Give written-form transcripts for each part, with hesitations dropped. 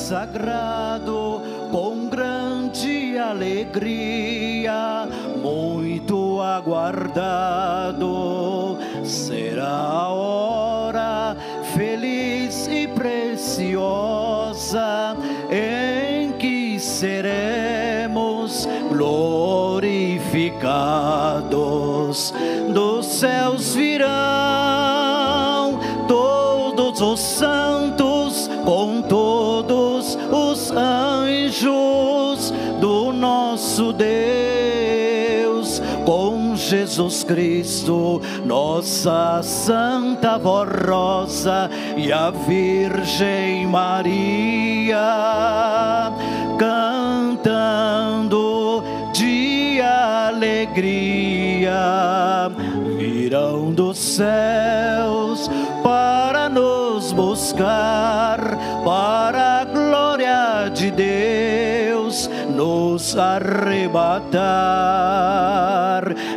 sagrado, com grande alegria, muito aguardado, será a hora feliz e preciosa em que seremos glorificados. Dos céus virão todos os santos, com todos os anjos do nosso Deus, com Jesus Cristo, nossa Santa Voz Rosa, e a Virgem Maria, cantando de alegria. Virão dos céus para nos buscar, para a glória de Deus nos arrebatar.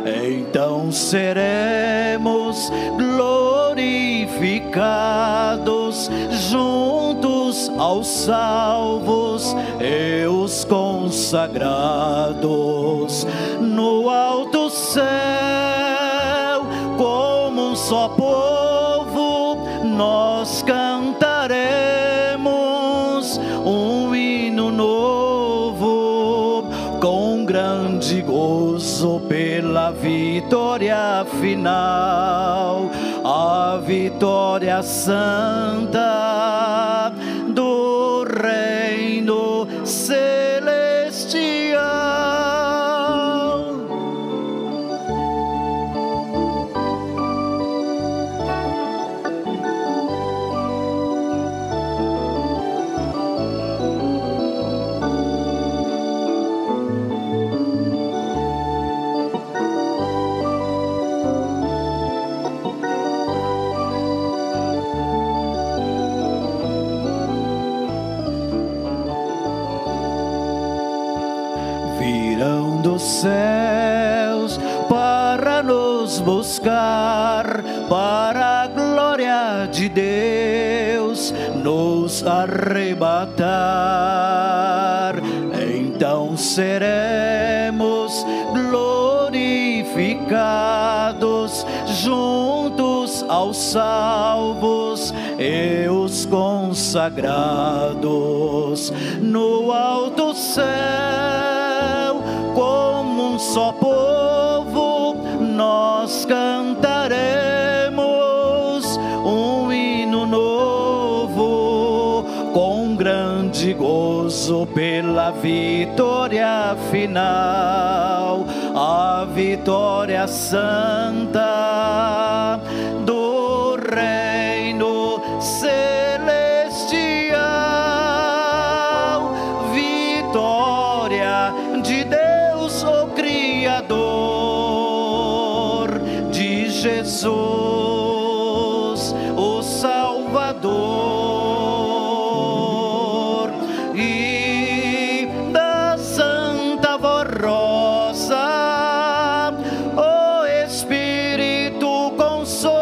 Então seremos glorificados juntos aos salvos e os consagrados. No alto céu, como um só povo, nós cantaremos um hino novo, com grande gozo pela vitória final, a vitória santa do reino celestial. Virão dos céus para nos buscar, para a glória de Deus nos arrebatar. Então seremos glorificados juntos aos salvos e os consagrados. No alto céu, como um só povo, nós cantaremos um hino novo, com grande gozo pela vitória final, a vitória santa do reino celestial. Vitória de Deus, o Criador, de Jesus, o Salvador, e da Santa Voz Rosa, o Espírito Consolador.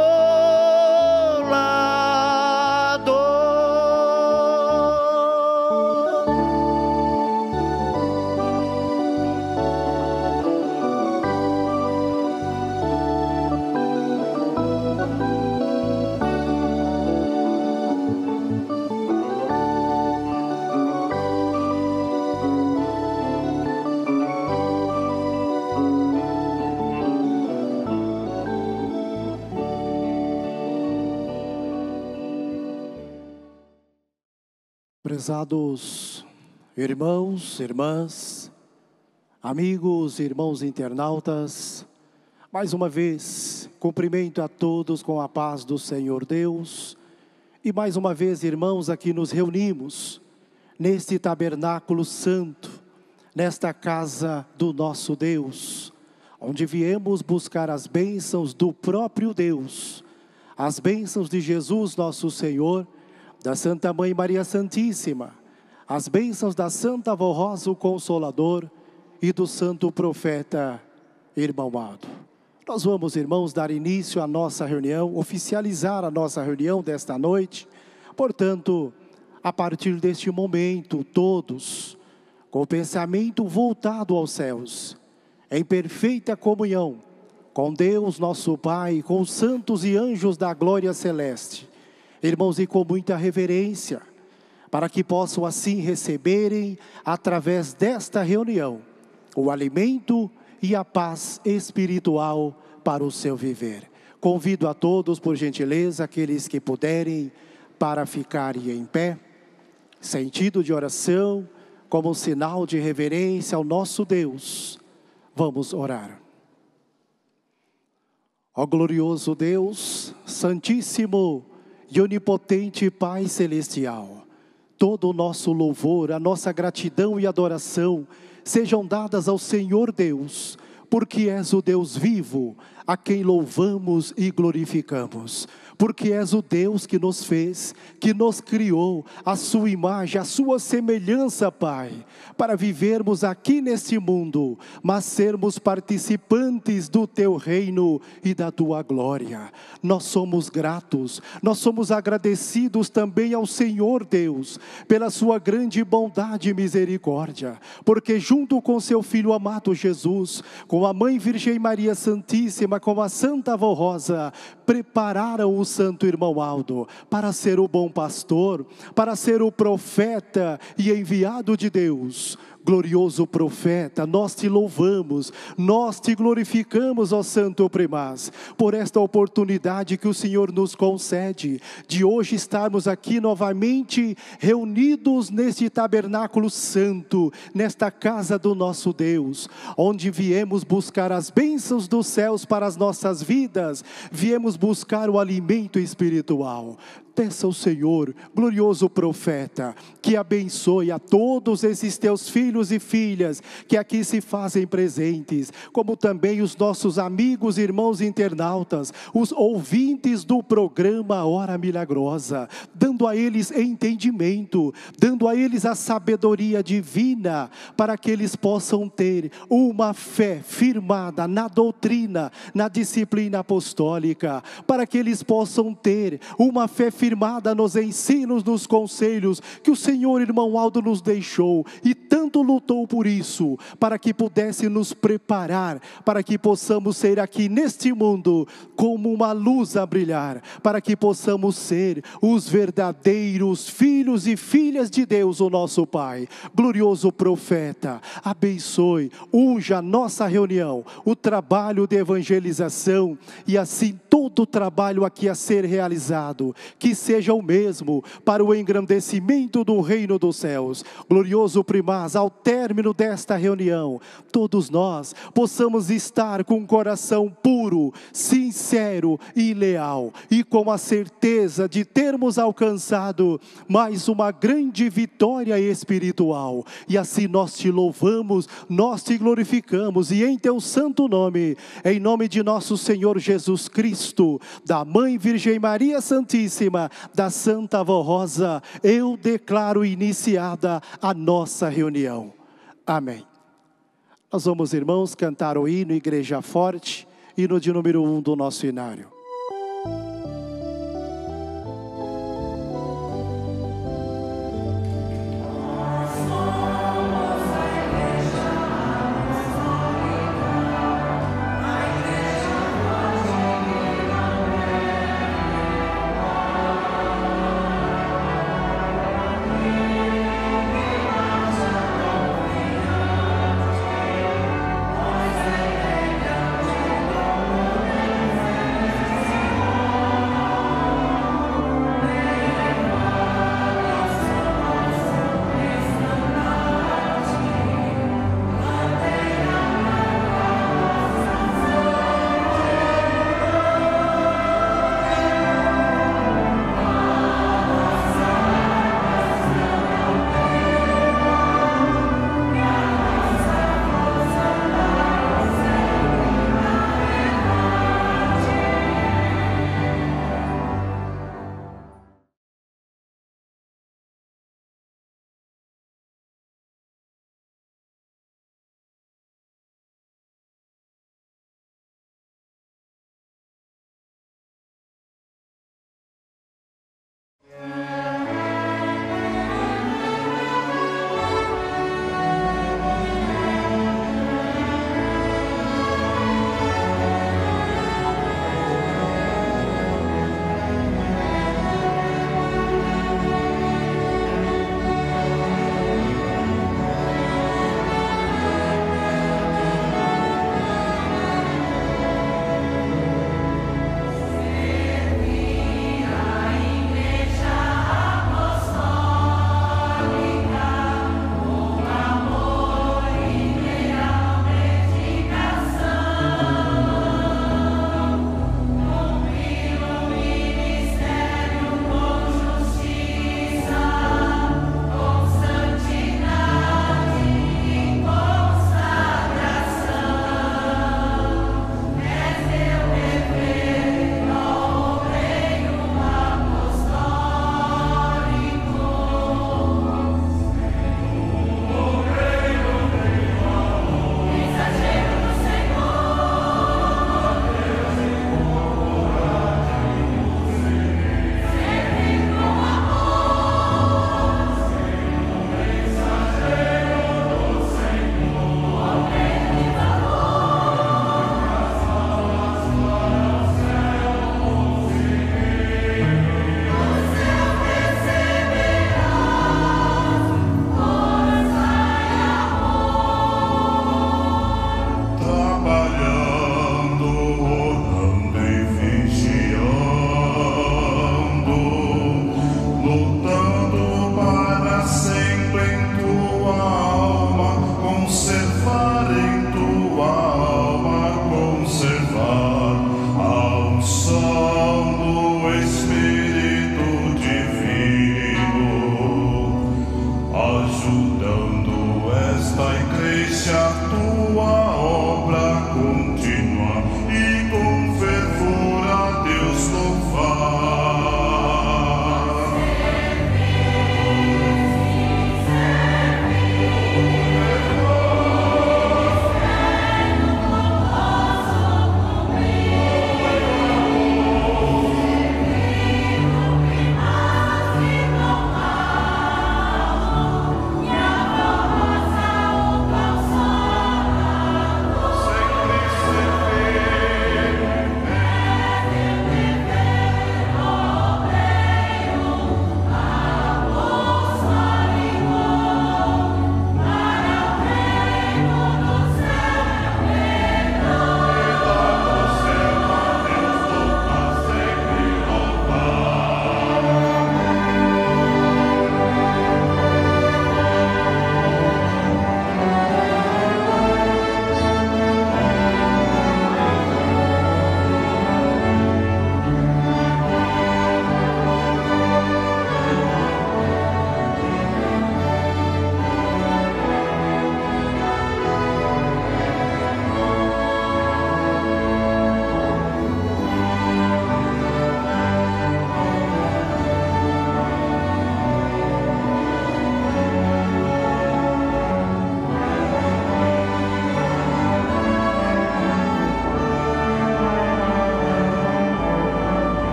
Prezados irmãos, irmãs, amigos, irmãos internautas, mais uma vez cumprimento a todos com a paz do Senhor Deus. E mais uma vez, irmãos, aqui nos reunimos neste tabernáculo santo, nesta casa do nosso Deus, onde viemos buscar as bênçãos do próprio Deus, as bênçãos de Jesus nosso Senhor, da Santa Mãe Maria Santíssima, as bênçãos da Santa Voz Rosa, o Consolador, e do Santo Profeta Irmão Amado. Nós vamos, irmãos, dar início à nossa reunião, oficializar a nossa reunião desta noite. Portanto, a partir deste momento, todos, com o pensamento voltado aos céus, em perfeita comunhão com Deus nosso Pai, com os santos e anjos da glória celeste, irmãos, e com muita reverência, para que possam assim receberem, através desta reunião, o alimento e a paz espiritual para o seu viver. Convido a todos, por gentileza, aqueles que puderem, para ficarem em pé, sentido de oração, como um sinal de reverência ao nosso Deus. Vamos orar. Ó glorioso Deus, Santíssimo e Onipotente Pai Celestial, todo o nosso louvor, a nossa gratidão e adoração sejam dadas ao Senhor Deus, porque és o Deus vivo, a quem louvamos e glorificamos. Porque és o Deus que nos fez, que nos criou, a sua imagem, a sua semelhança, Pai, para vivermos aqui neste mundo, mas sermos participantes do teu reino e da tua glória. Nós somos gratos, nós somos agradecidos também ao Senhor Deus, pela sua grande bondade e misericórdia, porque junto com seu Filho amado Jesus, com a Mãe Virgem Maria Santíssima, com a Santa Avó Rosa, prepararam o Santo Irmão Aldo para ser o bom pastor, para ser o profeta e enviado de Deus. Glorioso profeta, nós te louvamos, nós te glorificamos, ó Santo Primaz, por esta oportunidade que o Senhor nos concede, de hoje estarmos aqui novamente reunidos neste tabernáculo santo, nesta casa do nosso Deus, onde viemos buscar as bênçãos dos céus para as nossas vidas, viemos buscar o alimento espiritual. Peça ao Senhor, glorioso profeta, que abençoe a todos esses teus filhos e filhas que aqui se fazem presentes, como também os nossos amigos e irmãos internautas, os ouvintes do programa Hora Milagrosa, dando a eles entendimento, dando a eles a sabedoria divina, para que eles possam ter uma fé firmada na doutrina, na disciplina apostólica, para que eles possam ter uma fé firmada nos ensinos, nos conselhos que o Senhor, irmão Aldo, nos deixou e tanto lutou por isso, para que pudesse nos preparar, para que possamos ser aqui neste mundo como uma luz a brilhar, para que possamos ser os verdadeiros filhos e filhas de Deus, o nosso Pai. Glorioso profeta, abençoe, unja a nossa reunião, o trabalho de evangelização e assim todo o trabalho aqui a ser realizado, que seja o mesmo para o engrandecimento do reino dos céus. Glorioso Primaz, ao término desta reunião, todos nós possamos estar com um coração puro, sincero e leal, e com a certeza de termos alcançado mais uma grande vitória espiritual. E assim nós te louvamos, nós te glorificamos, e em teu santo nome, em nome de nosso Senhor Jesus Cristo, da Mãe Virgem Maria Santíssima, da Santa Avó Rosa, eu declaro iniciada a nossa reunião. Amém. Nós vamos, irmãos, cantar o hino Igreja Forte, hino de número 1 do nosso inário. Ó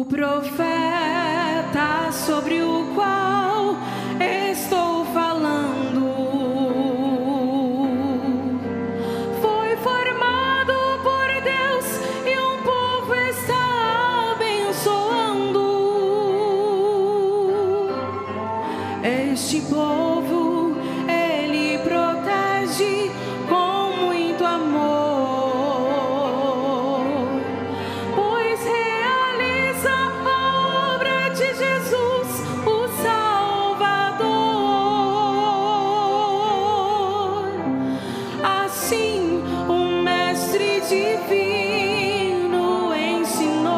O profeta sobre o qual estou falando foi formado por Deus e um povo está abençoando. Este povo ele protege com muito amor, pois realiza a obra de Jesus, o Salvador. Assim, o Mestre divino ensinou: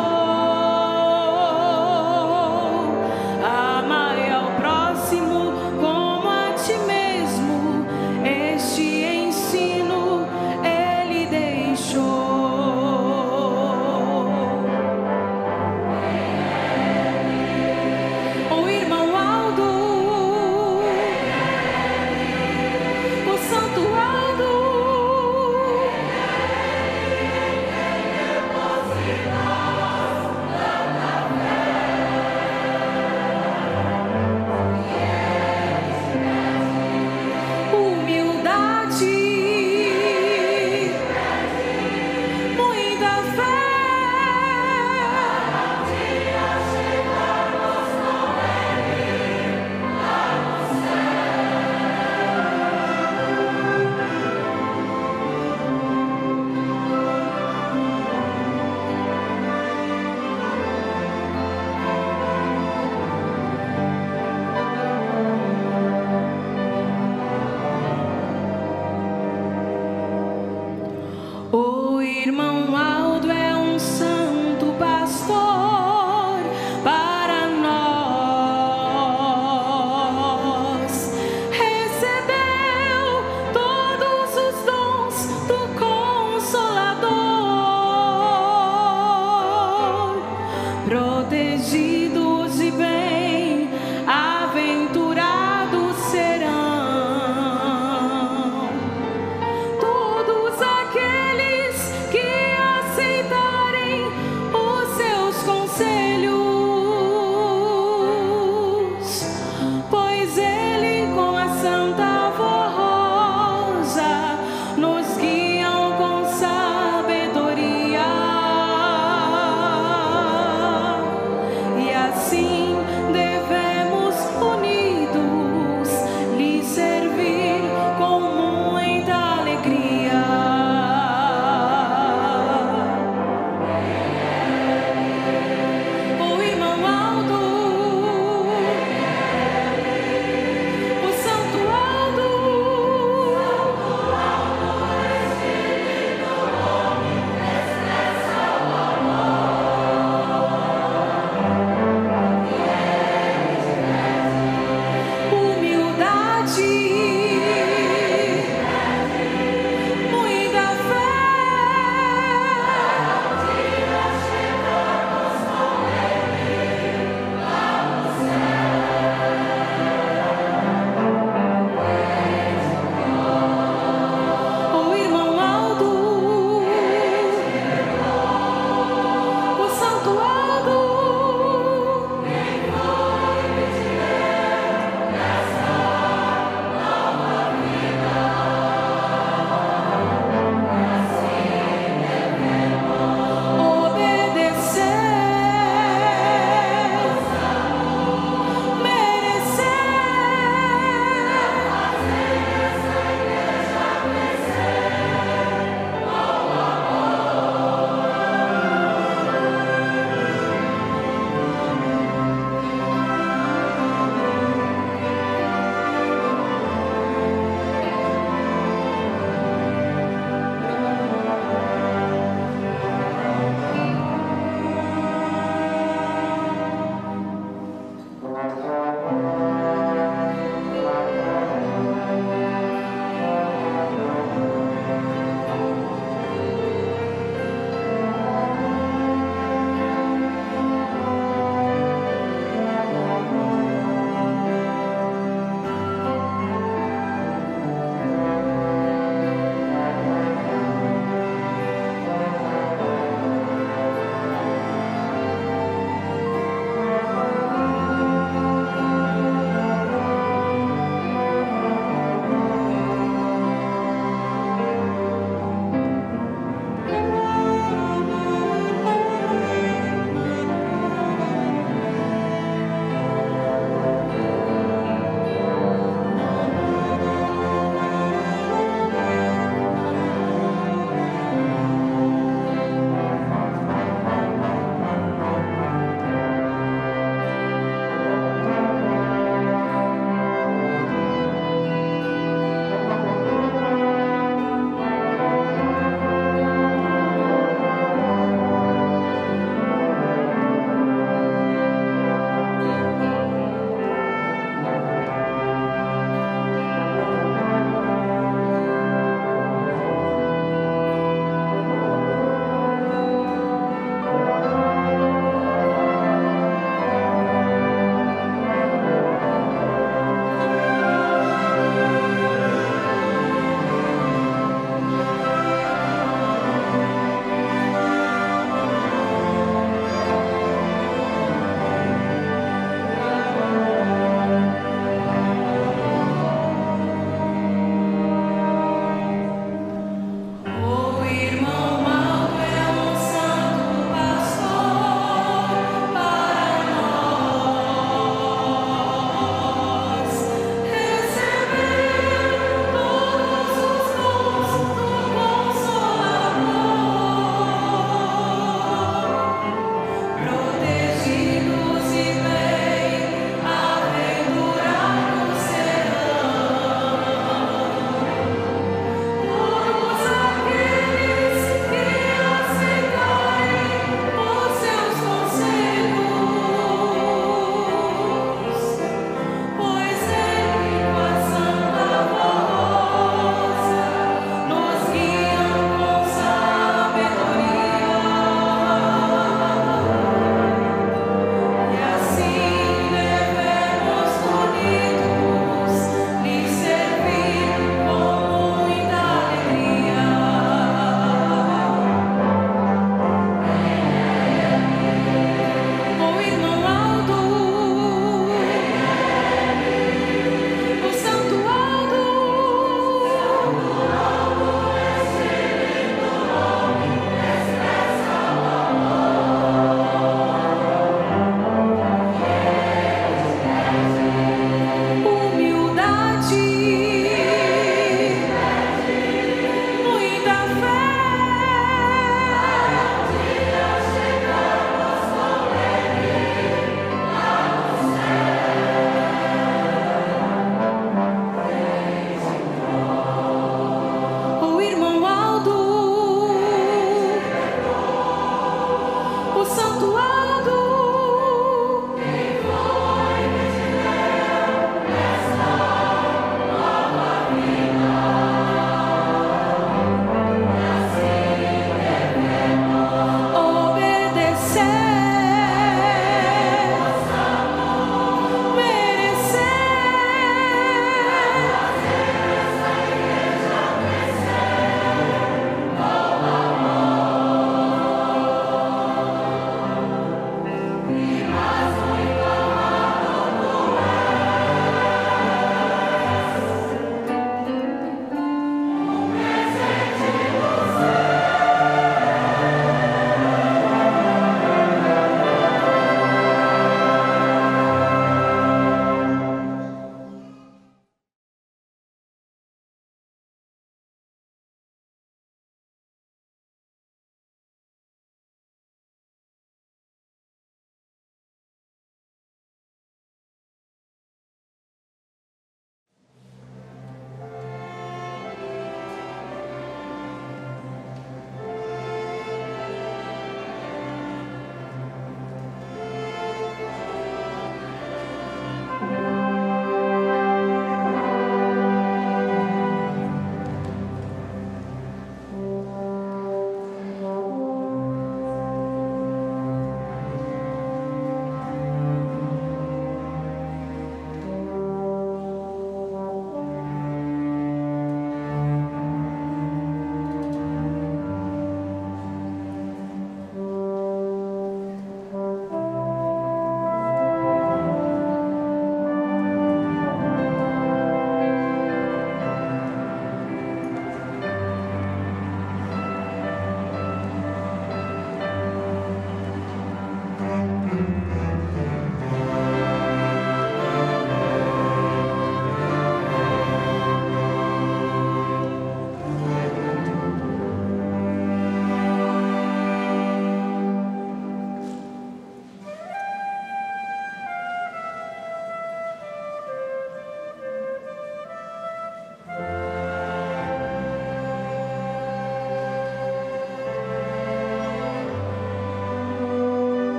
amai ao próximo como a ti mesmo. Este ensino ele deixou. O irmão Aldo, o Santo Aldo, humildade, muita fé. O irmão Aldo é um santo pastor para nós. Recebeu todos os dons do Consolador, protegidos e bem-aventurados serão todos aqueles que aceitarem os seus conselhos, pois ele com a santa voz nos guiam com sabedoria.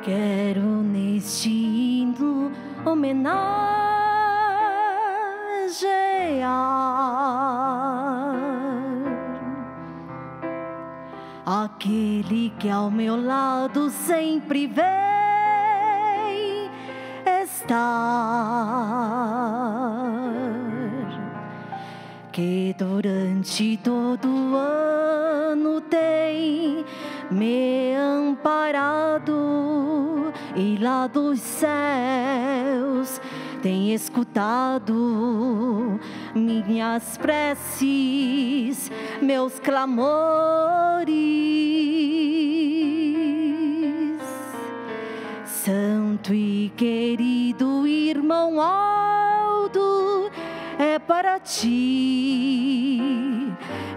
Quero neste hino homenagear aquele que ao meu lado sempre vem estar, que durante todo o ano tem me amparado e lá dos céus tem escutado minhas preces, meus clamores. Santo e querido irmão Aldo, é para ti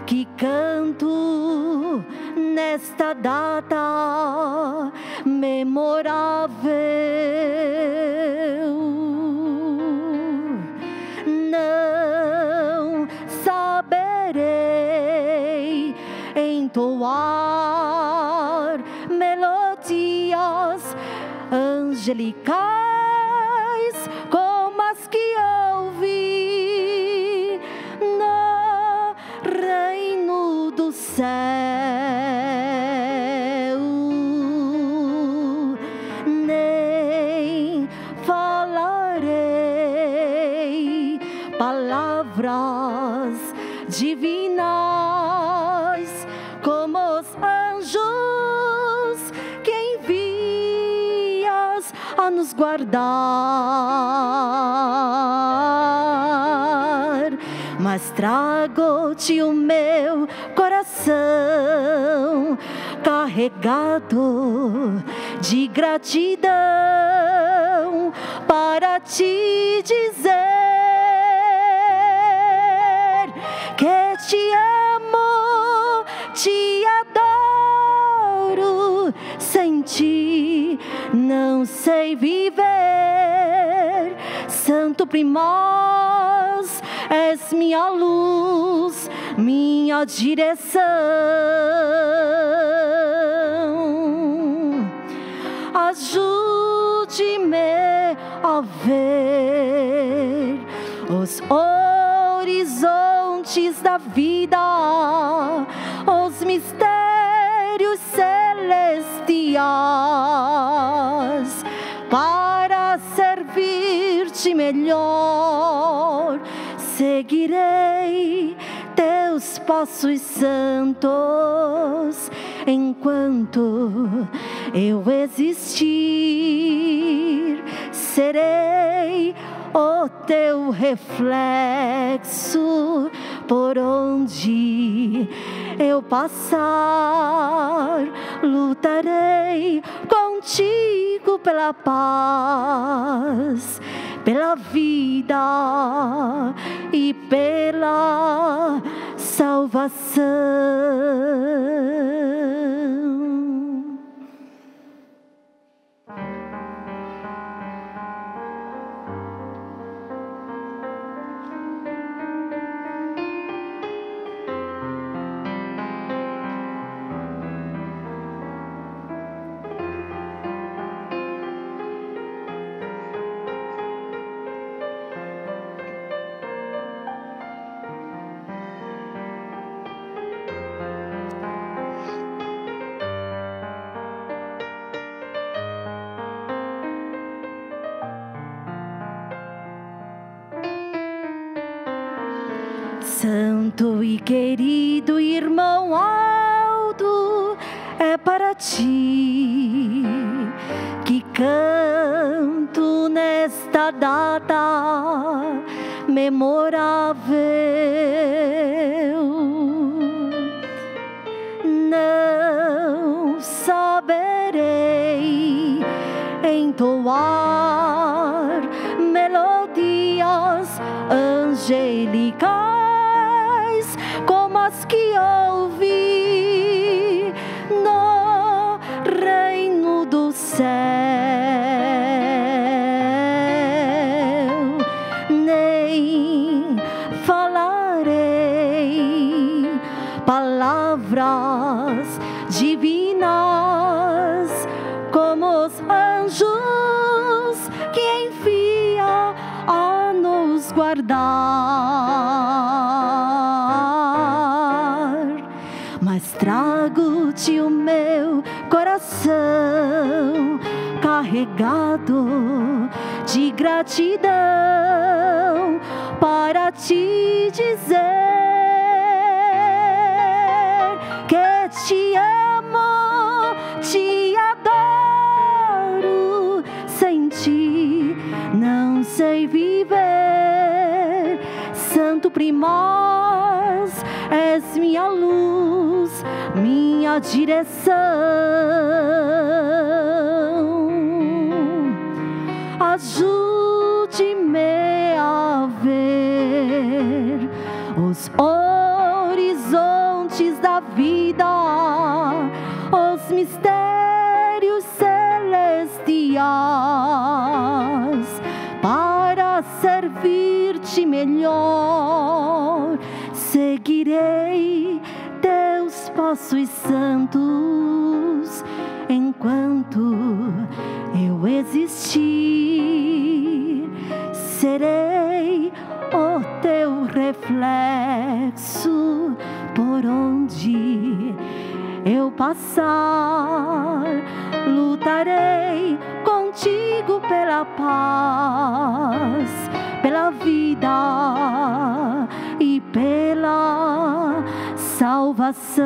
que canto nesta data memorável. Não saberei entoar melodias angelicais como as que ouvi no reino do céu, nem falarei palavras divinas como os anjos que envias a nos guardar, mas trago-te o meu coração carregado de gratidão para te dizer que te amo, te adoro, sem ti não sei viver. Santo primaz, és minha luz, minha direção. Ajude-me a ver os horizontes da vida, os mistérios celestiais, para servir-te melhor. Seguirei teus passos santos enquanto eu existir. Serei o teu reflexo por onde eu passar. Lutarei contigo pela paz, pela vida e pela salvação. Santo e querido irmão Aldo, é para ti que canto nesta data memorável. Não saberei entoar melodias angelicais como as que ouvi no reino do céu, nem falarei palavras divinas como os nos guardar, mas trago-te o meu coração carregado de gratidão para te dizer que te amo, te adoro. Sem ti não sei viver. Santo primaz, és minha luz, minha direção. Ajude-me a ver os horizontes da vida, os mistérios celestiais, para servir-te melhor. Seguirei teus passos santos enquanto eu existir. Serei o teu reflexo por onde eu passar. Lutarei contigo pela paz, pela vida e pela salvação,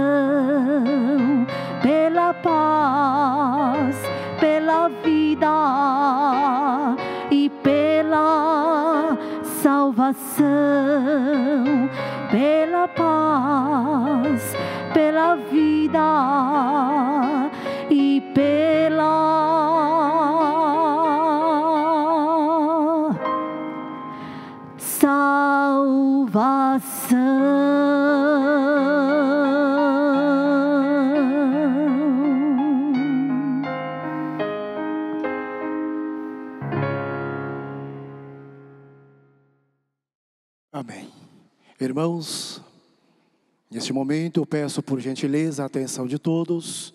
pela paz, pela vida e pela salvação, pela paz, pela vida e pela salvação. Amém. Irmãos, neste momento eu peço por gentileza a atenção de todos,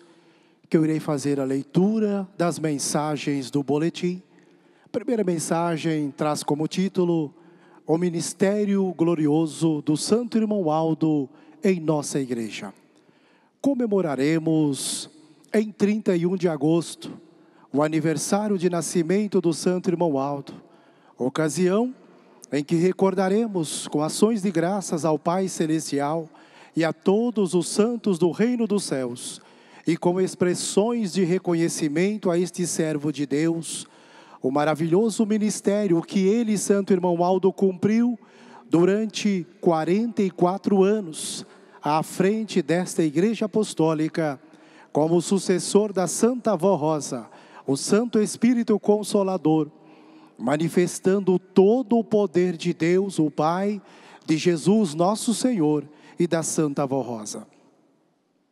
que eu irei fazer a leitura das mensagens do boletim. A primeira mensagem traz como título: o ministério glorioso do Santo Irmão Aldo em nossa igreja. Comemoraremos em 31 de agosto o aniversário de nascimento do Santo Irmão Aldo, ocasião em que recordaremos com ações de graças ao Pai Celestial e a todos os santos do reino dos céus, e com expressões de reconhecimento a este servo de Deus, o maravilhoso ministério que ele, Santo Irmão Aldo, cumpriu durante 44 anos, à frente desta Igreja Apostólica, como sucessor da Santa Avó Rosa, o Santo Espírito Consolador, manifestando todo o poder de Deus, o Pai, de Jesus nosso Senhor e da Santa Avó Rosa.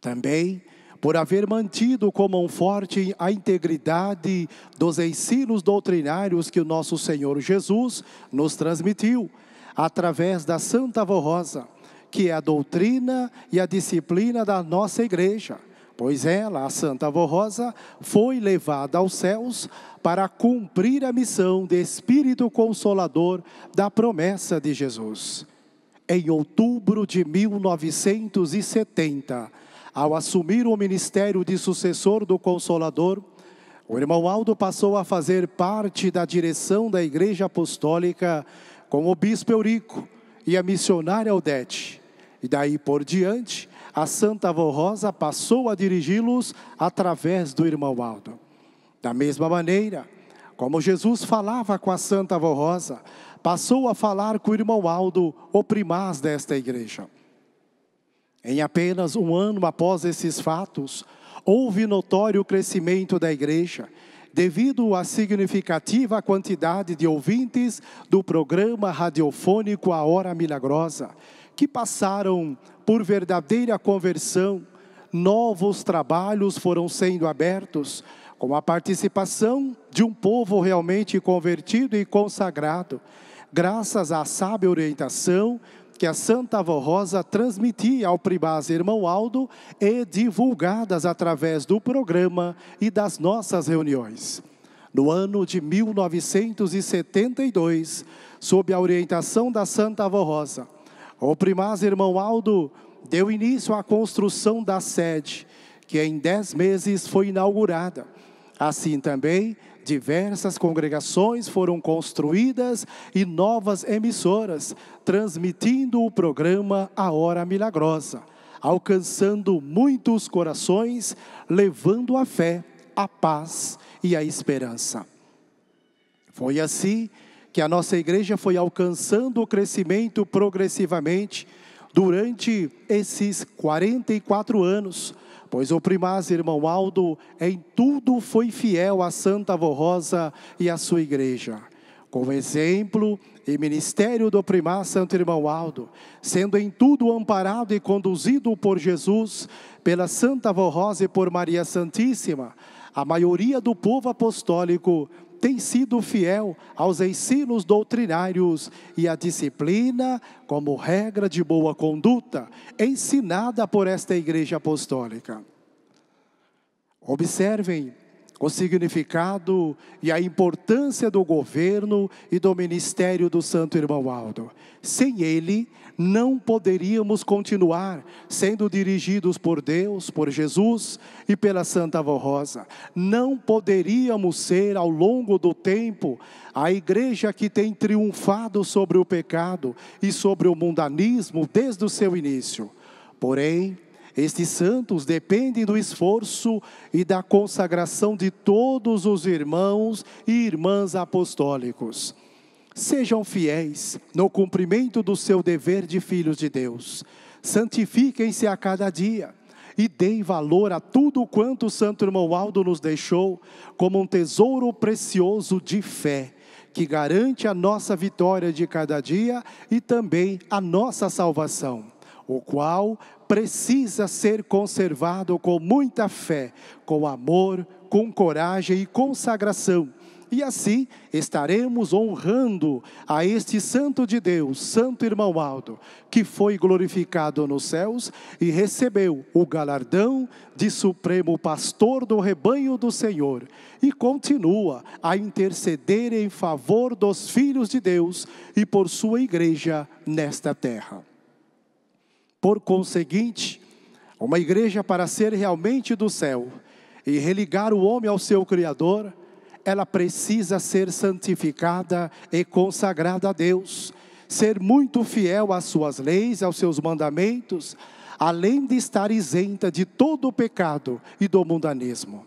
Também por haver mantido como um forte a integridade dos ensinos doutrinários que o nosso Senhor Jesus nos transmitiu, através da Santa Avó Rosa, que é a doutrina e a disciplina da nossa igreja, pois ela, a Santa Avó Rosa, foi levada aos céus para cumprir a missão de Espírito Consolador da promessa de Jesus. Em outubro de 1970, ao assumir o ministério de sucessor do Consolador, o irmão Aldo passou a fazer parte da direção da Igreja Apostólica com o Bispo Eurico e a missionária Odete. E daí por diante, a Santa Avó Rosa passou a dirigi-los através do irmão Aldo. Da mesma maneira, como Jesus falava com a Santa Avó Rosa, passou a falar com o irmão Aldo, o primaz desta igreja. Em apenas um ano após esses fatos, houve notório crescimento da igreja, devido à significativa quantidade de ouvintes do programa radiofônico A Hora Milagrosa, que passaram por verdadeira conversão. Novos trabalhos foram sendo abertos, com a participação de um povo realmente convertido e consagrado, graças à sábia orientação que a Santa Avó Rosa transmitia ao primaz irmão Aldo e divulgadas através do programa e das nossas reuniões. No ano de 1972, sob a orientação da Santa Avó Rosa, o primaz irmão Aldo deu início à construção da sede, que em 10 meses foi inaugurada. Assim também, diversas congregações foram construídas e novas emissoras, transmitindo o programa A Hora Milagrosa, alcançando muitos corações, levando a fé, a paz e a esperança. Foi assim que a nossa igreja foi alcançando o crescimento progressivamente durante esses 44 anos, pois o primaz irmão Aldo em tudo foi fiel à Santa Avó Rosa e à sua igreja. Com exemplo e ministério do primaz Santo Irmão Aldo, sendo em tudo amparado e conduzido por Jesus, pela Santa Avó Rosa e por Maria Santíssima, a maioria do povo apostólico tem sido fiel aos ensinos doutrinários e à disciplina como regra de boa conduta, ensinada por esta Igreja Apostólica. Observem o significado e a importância do governo e do ministério do Santo Irmão Aldo. Sem ele, não poderíamos continuar sendo dirigidos por Deus, por Jesus e pela Santa Avó Rosa. Não poderíamos ser, ao longo do tempo, a igreja que tem triunfado sobre o pecado e sobre o mundanismo desde o seu início. Porém, estes santos dependem do esforço e da consagração de todos os irmãos e irmãs apostólicos. Sejam fiéis no cumprimento do seu dever de filhos de Deus. Santifiquem-se a cada dia e deem valor a tudo quanto o Santo Irmão Aldo nos deixou como um tesouro precioso de fé, que garante a nossa vitória de cada dia e também a nossa salvação, o qual precisa ser conservado com muita fé, com amor, com coragem e consagração. E assim estaremos honrando a este santo de Deus, Santo Irmão Aldo, que foi glorificado nos céus e recebeu o galardão de supremo pastor do rebanho do Senhor, e continua a interceder em favor dos filhos de Deus e por sua igreja nesta terra. Por conseguinte, uma igreja, para ser realmente do céu e religar o homem ao seu Criador, ela precisa ser santificada e consagrada a Deus, ser muito fiel às suas leis, aos seus mandamentos, além de estar isenta de todo o pecado e do mundanismo.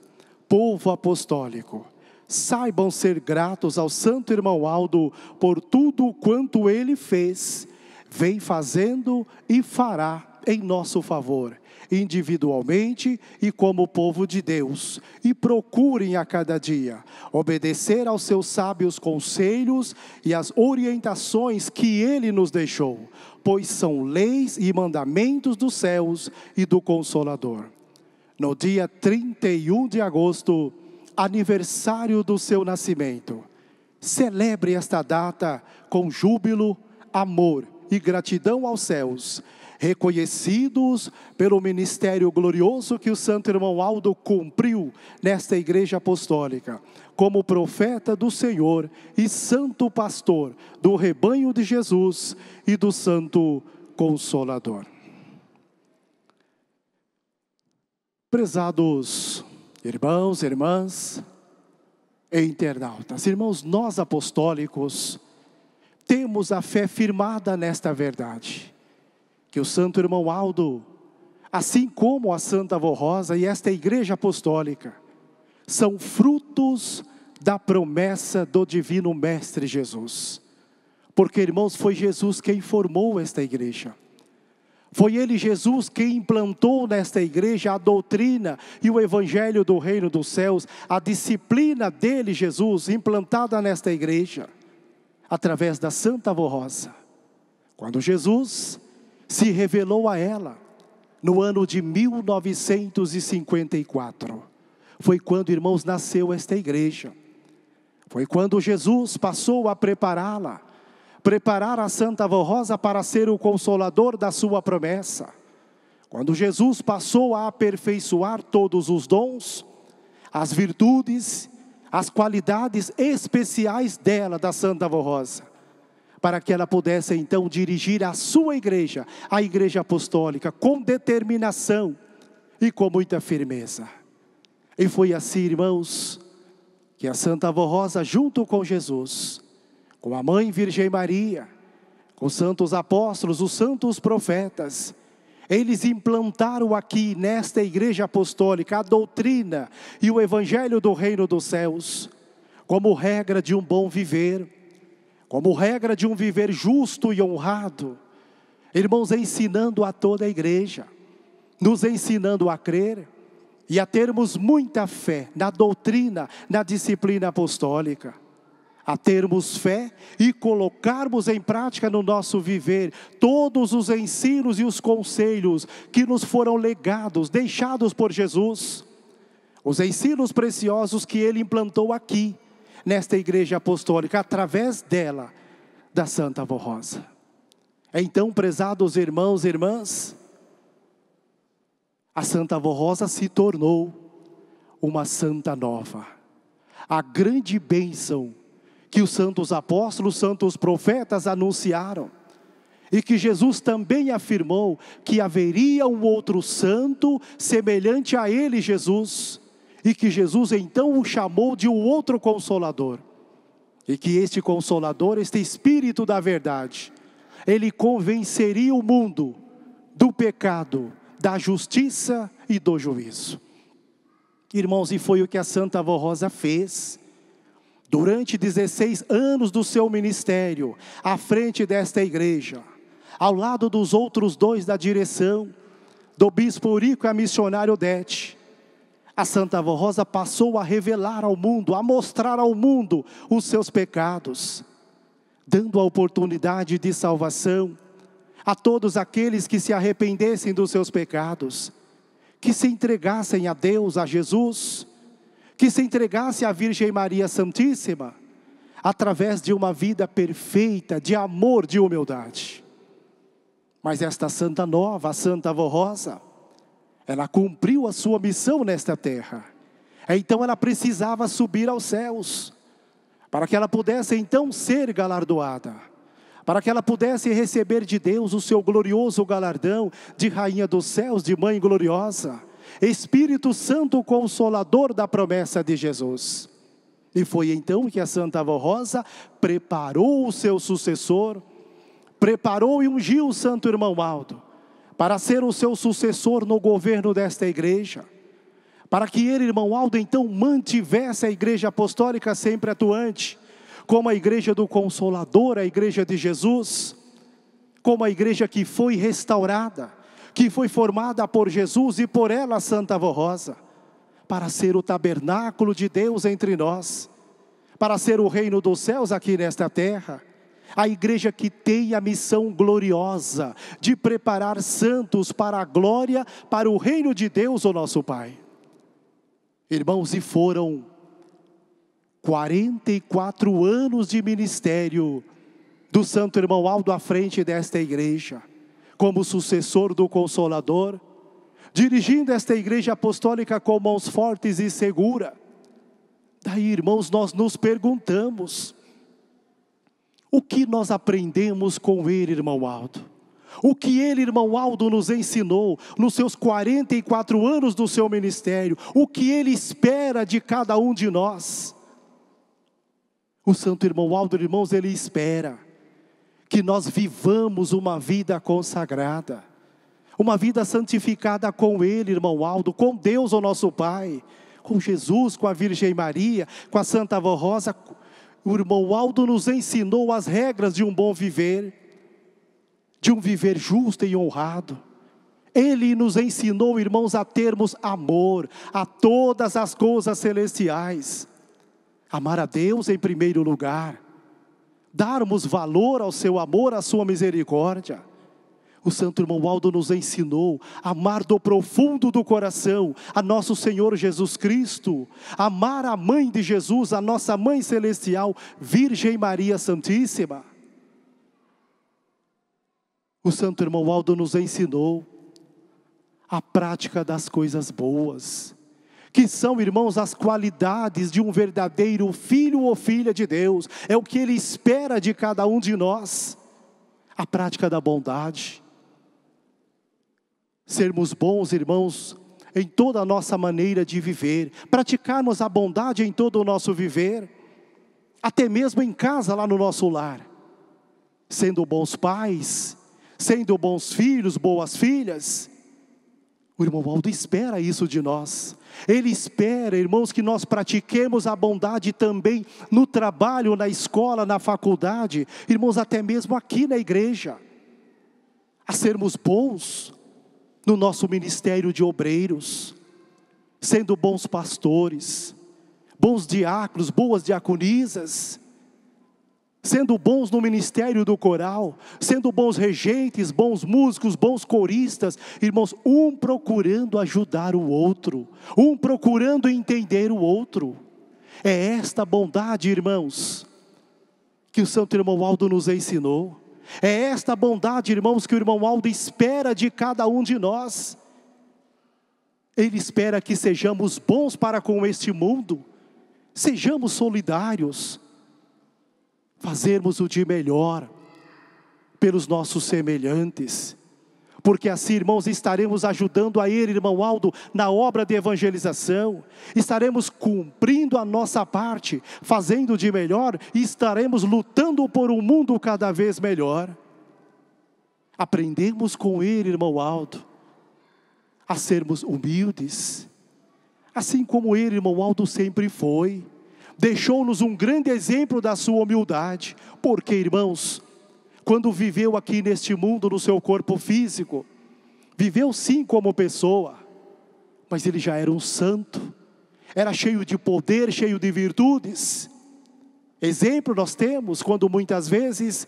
Povo apostólico, saibam ser gratos ao Santo Irmão Aldo por tudo quanto ele fez, vem fazendo e fará em nosso favor, individualmente e como povo de Deus, e procurem a cada dia obedecer aos seus sábios conselhos e às orientações que ele nos deixou, pois são leis e mandamentos dos céus e do Consolador. No dia 31 de agosto, aniversário do seu nascimento, celebre esta data com júbilo, amor e gratidão aos céus, reconhecidos pelo ministério glorioso que o Santo Irmão Aldo cumpriu nesta igreja apostólica, como profeta do Senhor e santo pastor do rebanho de Jesus e do Santo Consolador. Prezados irmãos, irmãs e internautas, irmãos, nós apostólicos temos a fé firmada nesta verdade, que o Santo Irmão Aldo, assim como a Santa Avó Rosa e esta igreja apostólica, são frutos da promessa do Divino Mestre Jesus. Porque, irmãos, foi Jesus quem formou esta igreja. Foi Ele, Jesus, quem implantou nesta igreja a doutrina e o evangelho do reino dos céus, a disciplina dele, Jesus, implantada nesta igreja, através da Santa Avó Rosa. Quando Jesus se revelou a ela, no ano de 1954, foi quando, irmãos, nasceu esta igreja. Foi quando Jesus passou a preparar a Santa Avó Rosa para ser o consolador da sua promessa. Quando Jesus passou a aperfeiçoar todos os dons, as virtudes, as qualidades especiais dela, da Santa Avó Rosa, para que ela pudesse então dirigir a sua igreja, a Igreja Apostólica, com determinação e com muita firmeza. E foi assim, irmãos, que a Santa Avó Rosa, junto com Jesus, com a Mãe Virgem Maria, com os santos apóstolos, os santos profetas, eles implantaram aqui nesta Igreja Apostólica a doutrina e o Evangelho do Reino dos Céus, como regra de um bom viver, como regra de um viver justo e honrado. Irmãos, ensinando a toda a igreja, nos ensinando a crer e a termos muita fé na doutrina, na disciplina apostólica, a termos fé e colocarmos em prática no nosso viver todos os ensinos e os conselhos que nos foram legados, deixados por Jesus, os ensinos preciosos que Ele implantou aqui, nesta Igreja Apostólica, através dela, da Santa Avó Rosa. Então, prezados irmãos e irmãs, a Santa Avó Rosa se tornou uma santa nova. A grande bênção que os santos apóstolos, santos profetas anunciaram, e que Jesus também afirmou que haveria um outro santo semelhante a ele, Jesus, e que Jesus então o chamou de um outro Consolador, e que este Consolador, este Espírito da verdade, ele convenceria o mundo do pecado, da justiça e do juízo. Irmãos, e foi o que a Santa Avó Rosa fez. Durante 16 anos do seu ministério, à frente desta igreja, ao lado dos outros dois da direção, do bispo Eurico e a missionária Odete, a Santa Avó Rosa passou a revelar ao mundo, a mostrar ao mundo os seus pecados, dando a oportunidade de salvação a todos aqueles que se arrependessem dos seus pecados, que se entregassem a Deus, a Jesus, que se entregasse à Virgem Maria Santíssima, através de uma vida perfeita, de amor, de humildade. Mas esta santa nova, a Santa Avó Rosa, ela cumpriu a sua missão nesta terra. Então ela precisava subir aos céus, para que ela pudesse então ser galardoada, para que ela pudesse receber de Deus o seu glorioso galardão de Rainha dos Céus, de Mãe Gloriosa, Espírito Santo Consolador da promessa de Jesus. E foi então que a Santa Avó Rosa preparou o seu sucessor, preparou e ungiu o Santo Irmão Aldo, para ser o seu sucessor no governo desta igreja, para que ele, irmão Aldo, então mantivesse a Igreja Apostólica sempre atuante, como a Igreja do Consolador, a Igreja de Jesus, como a igreja que foi restaurada, que foi formada por Jesus e por ela, a Santa Avó Rosa, para ser o tabernáculo de Deus entre nós, para ser o reino dos céus aqui nesta terra, a igreja que tem a missão gloriosa de preparar santos para a glória, para o reino de Deus, o nosso Pai. Irmãos, e foram 44 anos de ministério do Santo Irmão Aldo à frente desta igreja, como sucessor do Consolador, dirigindo esta Igreja Apostólica com mãos fortes e segura. Daí, irmãos, nós nos perguntamos, o que nós aprendemos com ele, irmão Aldo? O que ele, irmão Aldo, nos ensinou nos seus 44 anos do seu ministério? O que ele espera de cada um de nós? O Santo Irmão Aldo, irmãos, ele espera que nós vivamos uma vida consagrada, uma vida santificada com ele, irmão Aldo, com Deus, o nosso Pai, com Jesus, com a Virgem Maria, com a Santa Avó Rosa. O irmão Aldo nos ensinou as regras de um bom viver, de um viver justo e honrado. Ele nos ensinou, irmãos, a termos amor a todas as coisas celestiais. Amar a Deus em primeiro lugar, darmos valor ao seu amor, à sua misericórdia. O Santo Irmão Aldo nos ensinou a amar do profundo do coração a nosso Senhor Jesus Cristo, amar a Mãe de Jesus, a nossa Mãe Celestial, Virgem Maria Santíssima. O Santo Irmão Aldo nos ensinou a prática das coisas boas, que são, irmãos, as qualidades de um verdadeiro filho ou filha de Deus. É o que Ele espera de cada um de nós. A prática da bondade. Sermos bons, irmãos, em toda a nossa maneira de viver. Praticarmos a bondade em todo o nosso viver. Até mesmo em casa, lá no nosso lar. Sendo bons pais, sendo bons filhos, boas filhas. O irmão Aldo espera isso de nós. Ele espera, irmãos, que nós pratiquemos a bondade também no trabalho, na escola, na faculdade. Irmãos, até mesmo aqui na igreja. A sermos bons no nosso ministério de obreiros. Sendo bons pastores, bons diáconos, boas diaconisas. Sendo bons no ministério do coral, sendo bons regentes, bons músicos, bons coristas, irmãos, um procurando ajudar o outro, um procurando entender o outro. É esta bondade, irmãos, que o Santo Irmão Aldo nos ensinou. É esta bondade, irmãos, que o Irmão Aldo espera de cada um de nós. Ele espera que sejamos bons para com este mundo, sejamos solidários, fazermos o de melhor pelos nossos semelhantes, porque assim, irmãos, estaremos ajudando a ele, irmão Aldo, na obra de evangelização, estaremos cumprindo a nossa parte, fazendo o de melhor, e estaremos lutando por um mundo cada vez melhor. Aprendemos com ele, irmão Aldo, a sermos humildes, assim como ele, irmão Aldo, sempre foi. Deixou-nos um grande exemplo da sua humildade. Porque, irmãos, quando viveu aqui neste mundo, no seu corpo físico, viveu sim como pessoa, mas ele já era um santo, era cheio de poder, cheio de virtudes. Exemplo nós temos quando muitas vezes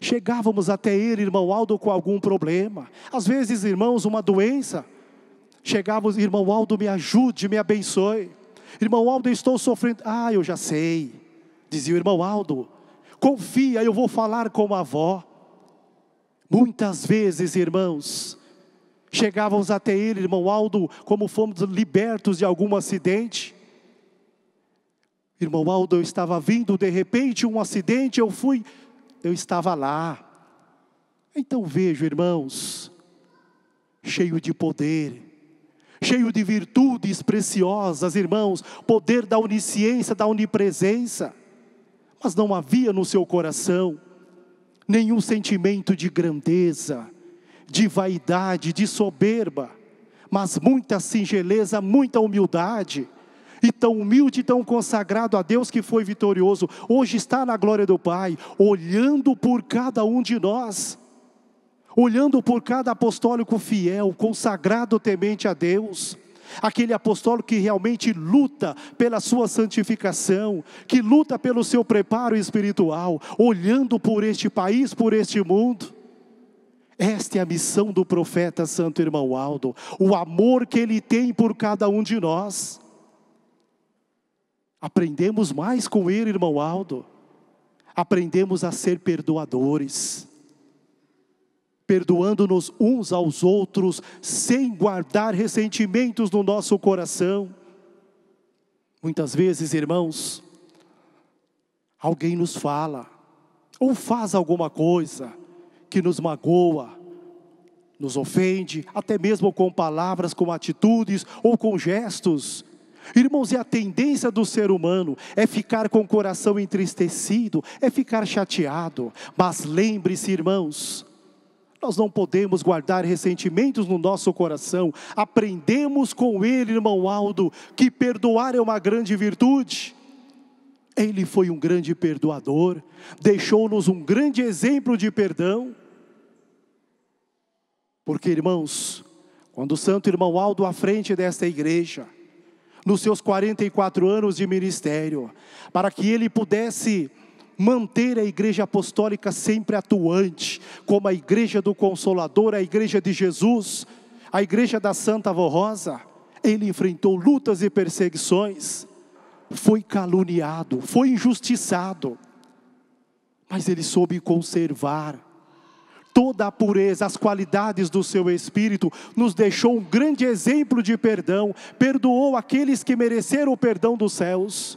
chegávamos até ele, irmão Aldo, com algum problema. Às vezes, irmãos, uma doença, chegávamos, irmão Aldo, me ajude, me abençoe. Irmão Aldo, eu estou sofrendo. Ah, eu já sei, dizia o irmão Aldo, confia, eu vou falar com a avó. Muitas vezes, irmãos, chegávamos até ele, irmão Aldo, como fomos libertos de algum acidente. Irmão Aldo, eu estava vindo, de repente um acidente, eu estava lá. Então vejo, irmãos, cheio de poder, cheio de virtudes preciosas, irmãos, poder da onisciência, da onipresença, mas não havia no seu coração nenhum sentimento de grandeza, de vaidade, de soberba, mas muita singeleza, muita humildade, e tão humilde, tão consagrado a Deus, que foi vitorioso, hoje está na glória do Pai, olhando por cada um de nós, olhando por cada apostólico fiel, consagrado, temente a Deus, aquele apostólico que realmente luta pela sua santificação, que luta pelo seu preparo espiritual, olhando por este país, por este mundo. Esta é a missão do profeta Santo Irmão Aldo, o amor que ele tem por cada um de nós. Aprendemos mais com ele, irmão Aldo, aprendemos a ser perdoadores, perdoando-nos uns aos outros, sem guardar ressentimentos no nosso coração. Muitas vezes, irmãos, alguém nos fala, ou faz alguma coisa, que nos magoa, nos ofende, até mesmo com palavras, com atitudes, ou com gestos. Irmãos, e a tendência do ser humano é ficar com o coração entristecido, é ficar chateado. Mas lembre-se, irmãos, nós não podemos guardar ressentimentos no nosso coração. Aprendemos com ele, irmão Aldo, que perdoar é uma grande virtude. Ele foi um grande perdoador, deixou-nos um grande exemplo de perdão. Porque, irmãos, quando o Santo Irmão Aldo à frente desta igreja, nos seus 44 anos de ministério, para que ele pudesse manter a igreja apostólica sempre atuante, como a igreja do Consolador, a igreja de Jesus, a igreja da Santa Avó Rosa, ele enfrentou lutas e perseguições, foi caluniado, foi injustiçado, mas ele soube conservar toda a pureza, as qualidades do seu Espírito, nos deixou um grande exemplo de perdão, perdoou aqueles que mereceram o perdão dos céus.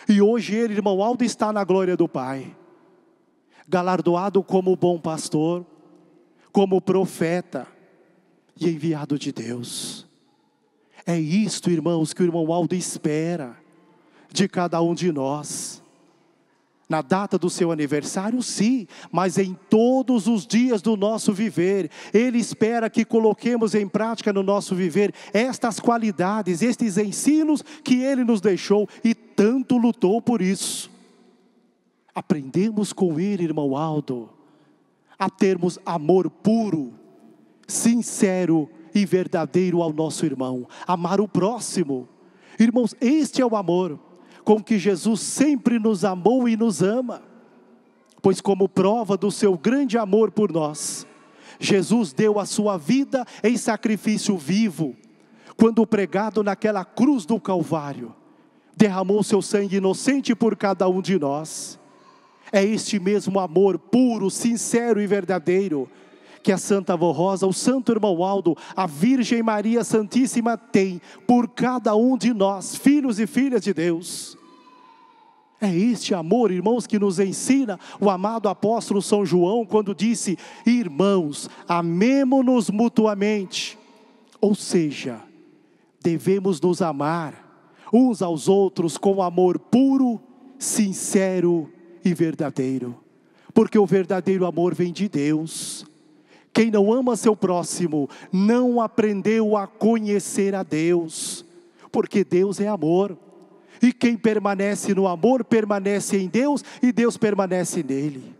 E hoje ele, irmão Aldo, está na glória do Pai, galardoado como bom pastor, como profeta e enviado de Deus. É isto, irmãos, que o irmão Aldo espera de cada um de nós. Na data do seu aniversário, sim, mas em todos os dias do nosso viver. Ele espera que coloquemos em prática no nosso viver estas qualidades, estes ensinos que ele nos deixou e tanto lutou por isso. Aprendemos com ele, irmão Aldo, a termos amor puro, sincero e verdadeiro ao nosso irmão. Amar o próximo. Irmãos, este é o amor com que Jesus sempre nos amou e nos ama. Pois como prova do seu grande amor por nós, Jesus deu a sua vida em sacrifício vivo, quando pregado naquela cruz do Calvário, derramou seu sangue inocente por cada um de nós. É este mesmo amor puro, sincero e verdadeiro que a Santa Avó Rosa, o Santo Irmão Aldo, a Virgem Maria Santíssima tem por cada um de nós, filhos e filhas de Deus. É este amor, irmãos, que nos ensina o amado apóstolo São João, quando disse: irmãos, amemo-nos mutuamente. Ou seja, devemos nos amar uns aos outros com amor puro, sincero e verdadeiro. Porque o verdadeiro amor vem de Deus. Quem não ama seu próximo, não aprendeu a conhecer a Deus. Porque Deus é amor. E quem permanece no amor, permanece em Deus e Deus permanece nele.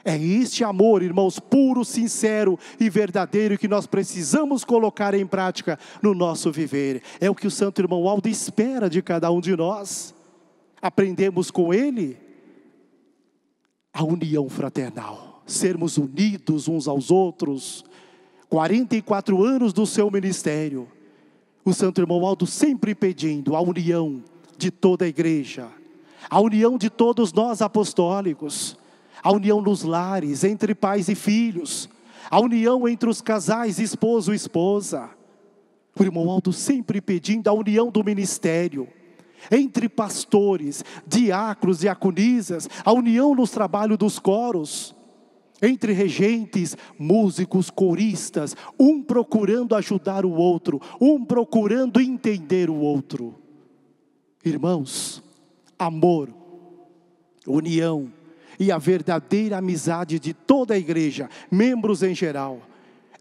É este amor, irmãos, puro, sincero e verdadeiro que nós precisamos colocar em prática no nosso viver. É o que o Santo Irmão Aldo espera de cada um de nós. Aprendemos com ele a união fraternal, sermos unidos uns aos outros. 44 anos do seu ministério, o Santo Irmão Aldo sempre pedindo a união de toda a igreja, a união de todos nós apostólicos, a união nos lares, entre pais e filhos, a união entre os casais, esposo e esposa. O irmão Aldo sempre pedindo a união do ministério, entre pastores, diáconos, diaconisas, a união nos trabalhos dos coros, entre regentes, músicos, coristas, um procurando ajudar o outro, um procurando entender o outro. Irmãos, amor, união e a verdadeira amizade de toda a igreja, membros em geral.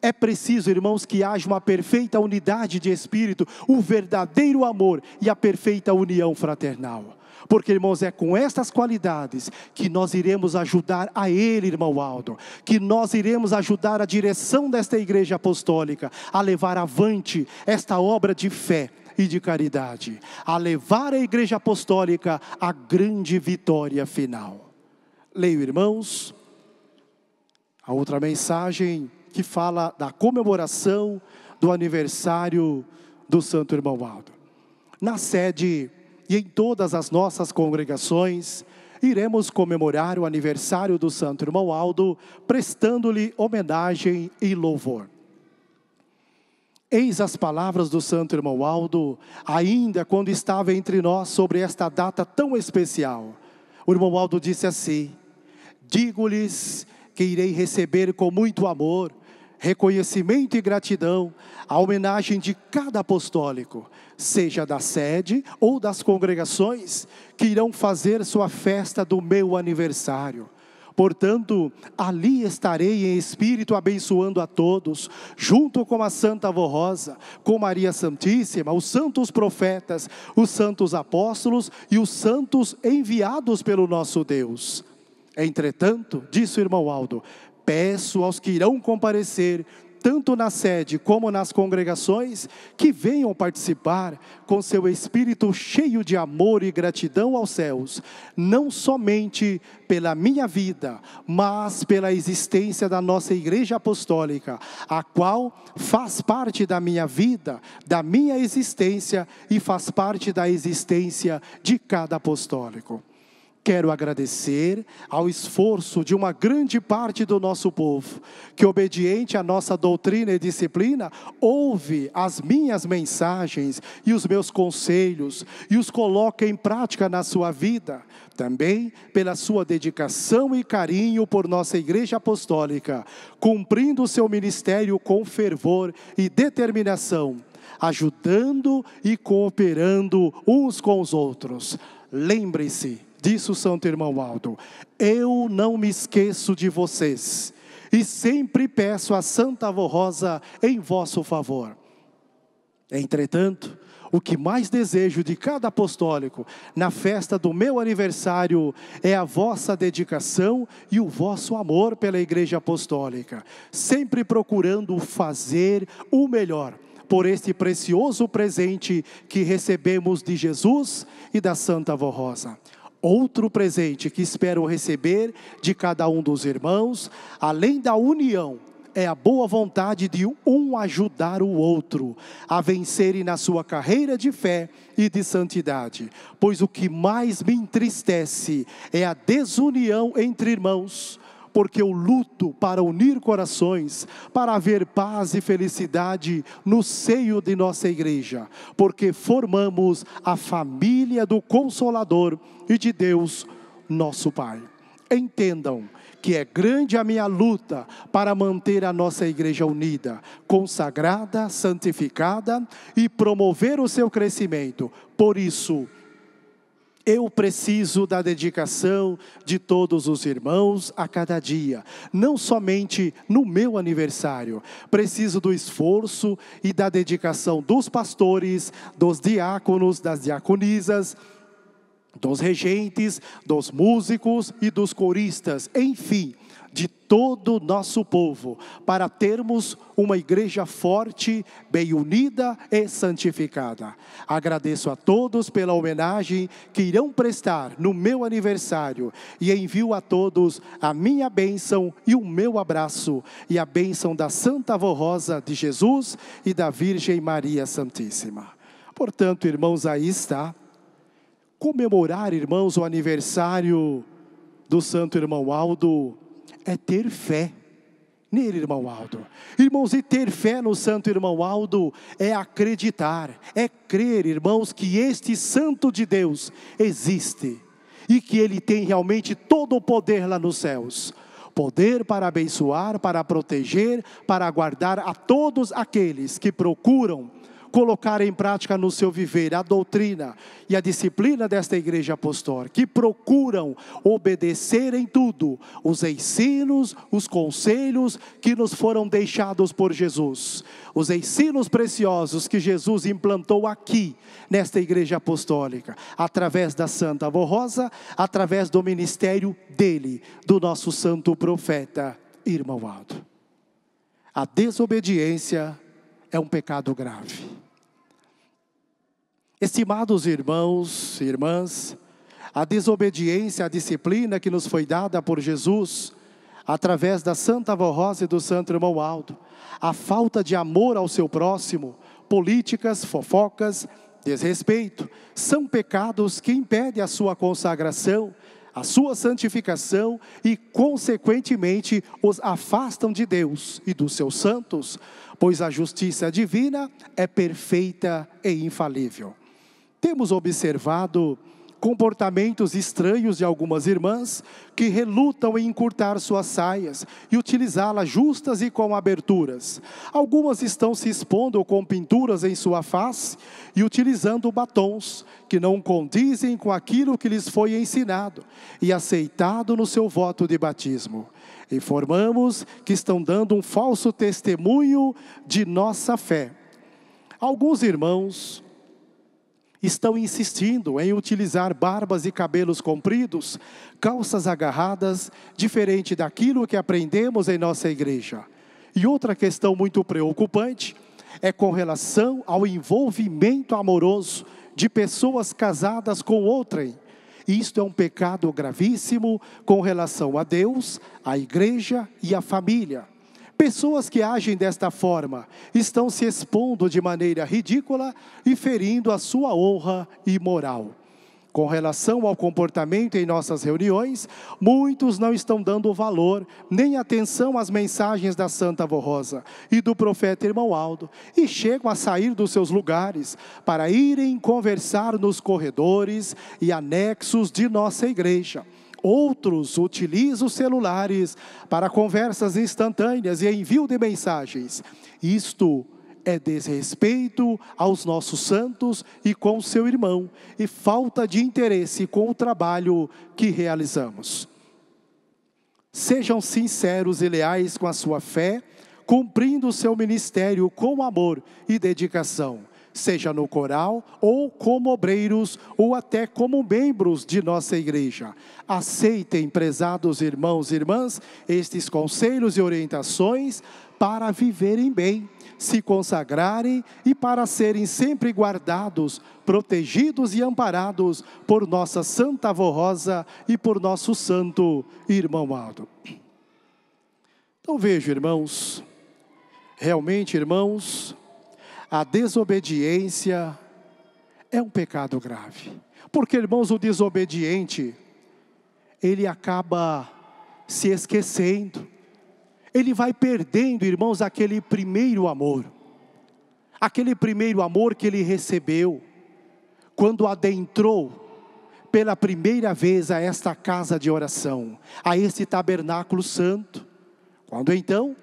É preciso, irmãos, que haja uma perfeita unidade de espírito, o verdadeiro amor e a perfeita união fraternal. Porque, irmãos, é com estas qualidades que nós iremos ajudar a ele, irmão Aldo, que nós iremos ajudar a direção desta igreja apostólica a levar avante esta obra de fé e de caridade, a levar a igreja apostólica à grande vitória final. Leio, irmãos, a outra mensagem que fala da comemoração do aniversário do Santo Irmão Aldo. Na sede e em todas as nossas congregações, iremos comemorar o aniversário do Santo Irmão Aldo, prestando-lhe homenagem e louvor. Eis as palavras do Santo Irmão Aldo, ainda quando estava entre nós sobre esta data tão especial. O irmão Aldo disse assim: digo-lhes que irei receber com muito amor, reconhecimento e gratidão a homenagem de cada apostólico, seja da sede ou das congregações, que irão fazer sua festa do meu aniversário. Portanto, ali estarei em espírito abençoando a todos, junto com a Santa Avó Rosa, com Maria Santíssima, os santos profetas, os santos apóstolos e os santos enviados pelo nosso Deus. Entretanto, disse o irmão Aldo, peço aos que irão comparecer, tanto na sede como nas congregações, que venham participar com seu espírito cheio de amor e gratidão aos céus, não somente pela minha vida, mas pela existência da nossa igreja apostólica, a qual faz parte da minha vida, da minha existência e faz parte da existência de cada apostólico. Quero agradecer ao esforço de uma grande parte do nosso povo, que obediente à nossa doutrina e disciplina, ouve as minhas mensagens e os meus conselhos e os coloca em prática na sua vida. Também pela sua dedicação e carinho por nossa Igreja Apostólica, cumprindo o seu ministério com fervor e determinação, ajudando e cooperando uns com os outros. Lembre-se, disse o Santo Irmão Aldo, eu não me esqueço de vocês e sempre peço a Santa Avó Rosa em vosso favor. Entretanto, o que mais desejo de cada apostólico na festa do meu aniversário é a vossa dedicação e o vosso amor pela Igreja Apostólica, sempre procurando fazer o melhor por este precioso presente que recebemos de Jesus e da Santa Avó Rosa. Outro presente que espero receber de cada um dos irmãos, além da união, é a boa vontade de um ajudar o outro a vencerem na sua carreira de fé e de santidade. Pois o que mais me entristece é a desunião entre irmãos, porque eu luto para unir corações, para haver paz e felicidade no seio de nossa igreja, porque formamos a família do Consolador e de Deus, nosso Pai. Entendam que é grande a minha luta para manter a nossa igreja unida, consagrada, santificada e promover o seu crescimento. Por isso, eu preciso da dedicação de todos os irmãos a cada dia, não somente no meu aniversário. Preciso do esforço e da dedicação dos pastores, dos diáconos, das diaconisas, dos regentes, dos músicos e dos coristas, enfim, de todo o nosso povo, para termos uma igreja forte, bem unida e santificada. Agradeço a todos pela homenagem que irão prestar no meu aniversário e envio a todos a minha bênção e o meu abraço e a bênção da Santa Avó Rosa de Jesus e da Virgem Maria Santíssima. Portanto, irmãos, aí está. Comemorar, irmãos, o aniversário do Santo Irmão Aldo é ter fé nele, irmão Aldo. Irmãos, e ter fé no Santo Irmão Aldo é acreditar, é crer, irmãos, que este Santo de Deus existe e que ele tem realmente todo o poder lá nos céus. Poder para abençoar, para proteger, para guardar a todos aqueles que procuram colocar em prática no seu viver a doutrina e a disciplina desta Igreja Apostólica, que procuram obedecer em tudo os ensinos, os conselhos que nos foram deixados por Jesus, os ensinos preciosos que Jesus implantou aqui nesta Igreja Apostólica, através da Santa Avó Rosa, através do ministério dele, do nosso santo profeta, irmão Aldo. A desobediência é um pecado grave. Estimados irmãos e irmãs, a desobediência à disciplina que nos foi dada por Jesus, através da Santa Avó Rosa e do Santo Irmão Aldo, a falta de amor ao seu próximo, políticas, fofocas, desrespeito, são pecados que impedem a sua consagração, a sua santificação e, consequentemente, os afastam de Deus e dos seus santos, pois a justiça divina é perfeita e infalível. Temos observado comportamentos estranhos de algumas irmãs que relutam em encurtar suas saias e utilizá-las justas e com aberturas. Algumas estão se expondo com pinturas em sua face e utilizando batons que não condizem com aquilo que lhes foi ensinado e aceitado no seu voto de batismo. Informamos que estão dando um falso testemunho de nossa fé. Alguns irmãos estão insistindo em utilizar barbas e cabelos compridos, calças agarradas, diferente daquilo que aprendemos em nossa igreja. E outra questão muito preocupante é com relação ao envolvimento amoroso de pessoas casadas com outrem. Isto é um pecado gravíssimo com relação a Deus, a igreja e a família. Pessoas que agem desta forma estão se expondo de maneira ridícula e ferindo a sua honra e moral. Com relação ao comportamento em nossas reuniões, muitos não estão dando valor nem atenção às mensagens da Santa Avó Rosa e do profeta Irmão Aldo, e chegam a sair dos seus lugares para irem conversar nos corredores e anexos de nossa igreja. Outros utilizam os celulares para conversas instantâneas e envio de mensagens. Isto é desrespeito aos nossos santos e com o seu irmão, e falta de interesse com o trabalho que realizamos. Sejam sinceros e leais com a sua fé, cumprindo o seu ministério com amor e dedicação, seja no coral, ou como obreiros, ou até como membros de nossa igreja. Aceitem, prezados irmãos e irmãs, estes conselhos e orientações para viverem bem, se consagrarem e para serem sempre guardados, protegidos e amparados por nossa Santa Avó Rosa e por nosso santo Irmão Aldo. Então vejo, irmãos, realmente, irmãos, a desobediência é um pecado grave. Porque, irmãos, o desobediente, ele acaba se esquecendo. Ele vai perdendo, irmãos, aquele primeiro amor. Aquele primeiro amor que ele recebeu quando adentrou pela primeira vez a esta casa de oração, a este tabernáculo santo. Quando então,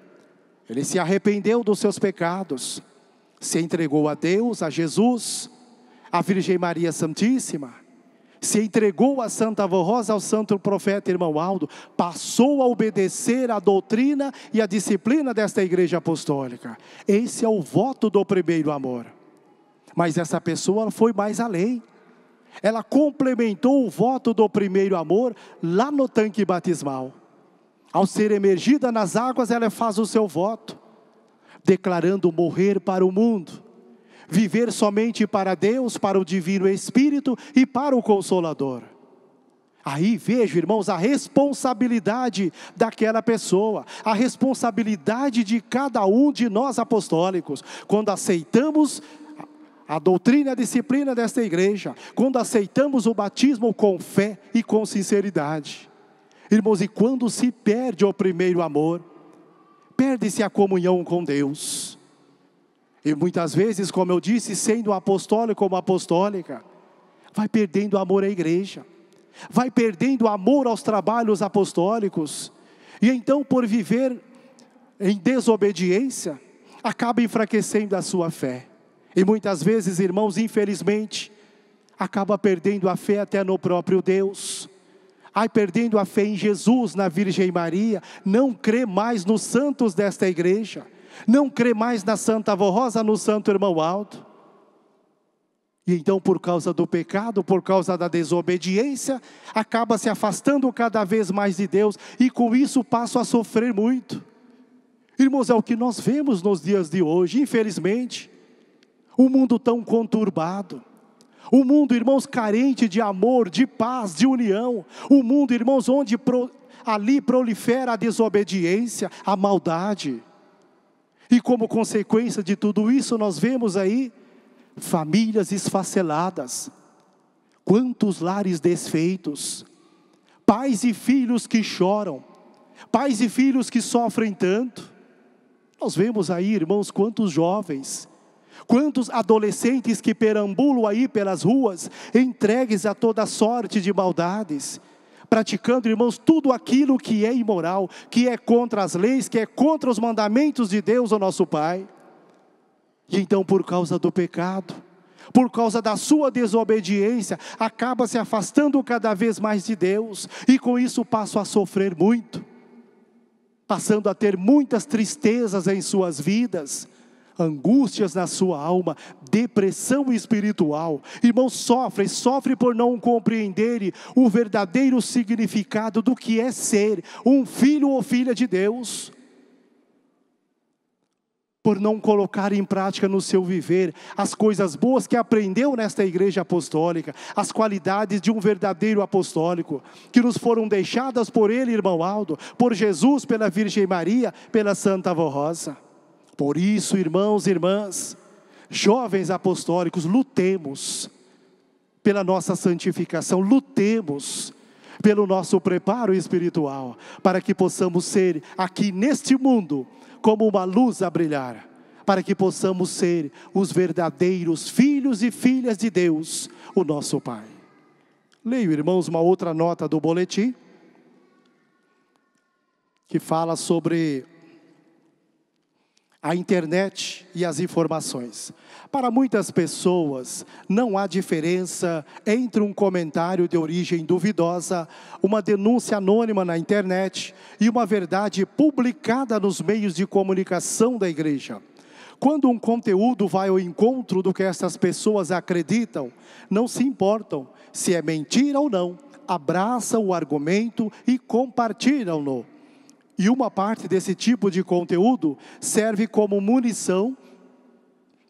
ele se arrependeu dos seus pecados, se entregou a Deus, a Jesus, a Virgem Maria Santíssima, se entregou a Santa Avó Rosa, ao santo profeta Irmão Aldo, passou a obedecer a doutrina e a disciplina desta igreja apostólica. Esse é o voto do primeiro amor. Mas essa pessoa foi mais além. Ela complementou o voto do primeiro amor lá no tanque batismal. Ao ser emergida nas águas, ela faz o seu voto, declarando morrer para o mundo, viver somente para Deus, para o Divino Espírito e para o Consolador. Aí vejo, irmãos, a responsabilidade daquela pessoa, a responsabilidade de cada um de nós apostólicos, quando aceitamos a doutrina e a disciplina desta igreja, quando aceitamos o batismo com fé e com sinceridade. Irmãos, e quando se perde o primeiro amor, perde-se a comunhão com Deus. E muitas vezes, como eu disse, sendo apostólico ou apostólica, vai perdendo amor à igreja, vai perdendo amor aos trabalhos apostólicos, e então, por viver em desobediência, acaba enfraquecendo a sua fé. E muitas vezes, irmãos, infelizmente, acaba perdendo a fé até no próprio Deus, perdendo a fé em Jesus, na Virgem Maria, não crê mais nos santos desta igreja, não crê mais na Santa Avó Rosa, no santo Irmão Aldo. E então, por causa do pecado, por causa da desobediência, acaba se afastando cada vez mais de Deus, e com isso passa a sofrer muito. Irmãos, é o que nós vemos nos dias de hoje, infelizmente. O mundo tão conturbado, o mundo, irmãos, carente de amor, de paz, de união. O mundo, irmãos, onde ali prolifera a desobediência, a maldade. E como consequência de tudo isso, nós vemos aí famílias esfaceladas, quantos lares desfeitos, pais e filhos que choram, pais e filhos que sofrem tanto. Nós vemos aí, irmãos, quantos jovens, quantos adolescentes que perambulam aí pelas ruas, entregues a toda sorte de maldades, praticando, irmãos, tudo aquilo que é imoral, que é contra as leis, que é contra os mandamentos de Deus, o nosso Pai. E então, por causa do pecado, por causa da sua desobediência, acaba se afastando cada vez mais de Deus, e com isso passa a sofrer muito, passando a ter muitas tristezas em suas vidas, angústias na sua alma, depressão espiritual. Irmãos, sofre por não compreenderem o verdadeiro significado do que é ser um filho ou filha de Deus, por não colocar em prática no seu viver as coisas boas que aprendeu nesta igreja apostólica, as qualidades de um verdadeiro apostólico, que nos foram deixadas por ele, Irmão Aldo, por Jesus, pela Virgem Maria, pela Santa Avó Rosa. Por isso, irmãos e irmãs, jovens apostólicos, lutemos pela nossa santificação, lutemos pelo nosso preparo espiritual, para que possamos ser aqui neste mundo como uma luz a brilhar, para que possamos ser os verdadeiros filhos e filhas de Deus, o nosso Pai. Leio, irmãos, uma outra nota do boletim, que fala sobre a internet e as informações. Para muitas pessoas, não há diferença entre um comentário de origem duvidosa, uma denúncia anônima na internet e uma verdade publicada nos meios de comunicação da igreja. Quando um conteúdo vai ao encontro do que essas pessoas acreditam, não se importam se é mentira ou não, abraçam o argumento e compartilham-no. E uma parte desse tipo de conteúdo serve como munição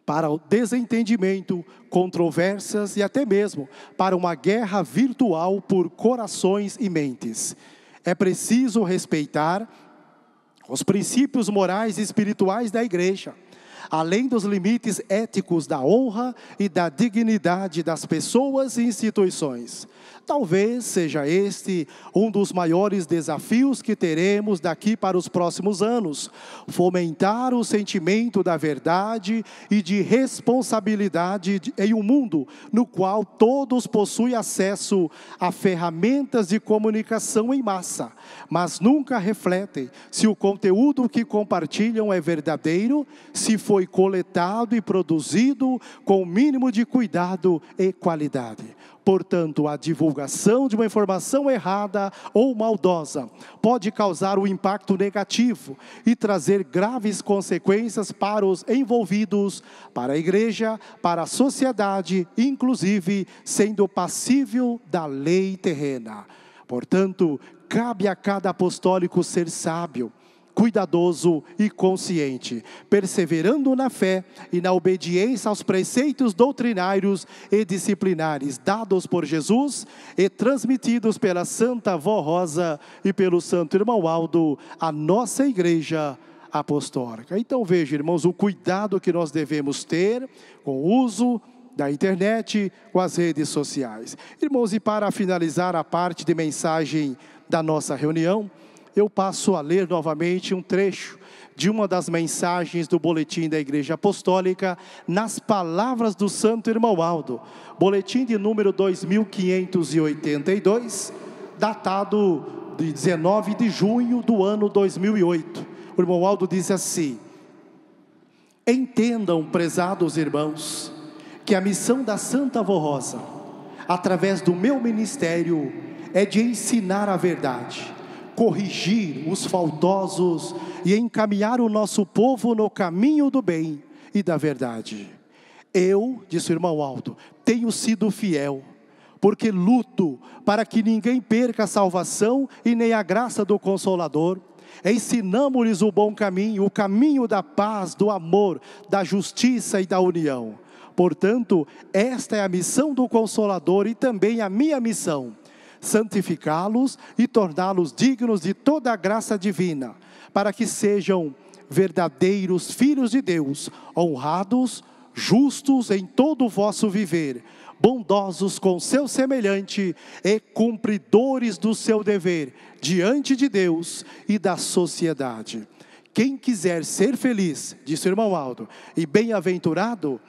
para o desentendimento, controvérsias e até mesmo para uma guerra virtual por corações e mentes. É preciso respeitar os princípios morais e espirituais da igreja, além dos limites éticos da honra e da dignidade das pessoas e instituições. Talvez seja este um dos maiores desafios que teremos daqui para os próximos anos: fomentar o sentimento da verdade e de responsabilidade em um mundo no qual todos possuem acesso a ferramentas de comunicação em massa, mas nunca refletem se o conteúdo que compartilham é verdadeiro, se foi coletado e produzido com o mínimo de cuidado e qualidade. Portanto, a divulgação de uma informação errada ou maldosa pode causar um impacto negativo e trazer graves consequências para os envolvidos, para a igreja, para a sociedade, inclusive sendo passível da lei terrena. Portanto, cabe a cada apostólico ser sábio, cuidadoso e consciente, perseverando na fé e na obediência aos preceitos doutrinários e disciplinares dados por Jesus e transmitidos pela Santa Vó Rosa e pelo Santo Irmão Aldo, a nossa igreja apostólica. Então veja, irmãos, o cuidado que nós devemos ter com o uso da internet, com as redes sociais. Irmãos, e para finalizar a parte de mensagem da nossa reunião, eu passo a ler novamente um trecho de uma das mensagens do boletim da Igreja Apostólica, nas palavras do Santo Irmão Aldo, boletim de número 2582, datado de 19 de junho do ano 2008. O Irmão Aldo diz assim: entendam, prezados irmãos, que a missão da Santa Vó Rosa, através do meu ministério, é de ensinar a verdade, corrigir os faltosos e encaminhar o nosso povo no caminho do bem e da verdade. Eu, disse o Irmão Aldo, tenho sido fiel, porque luto para que ninguém perca a salvação e nem a graça do Consolador. Ensinamo-lhes o bom caminho, o caminho da paz, do amor, da justiça e da união. Portanto, esta é a missão do Consolador e também a minha missão: santificá-los e torná-los dignos de toda a graça divina, para que sejam verdadeiros filhos de Deus, honrados, justos em todo o vosso viver, bondosos com seu semelhante e cumpridores do seu dever diante de Deus e da sociedade. Quem quiser ser feliz, disse o Irmão Aldo, e bem-aventurado,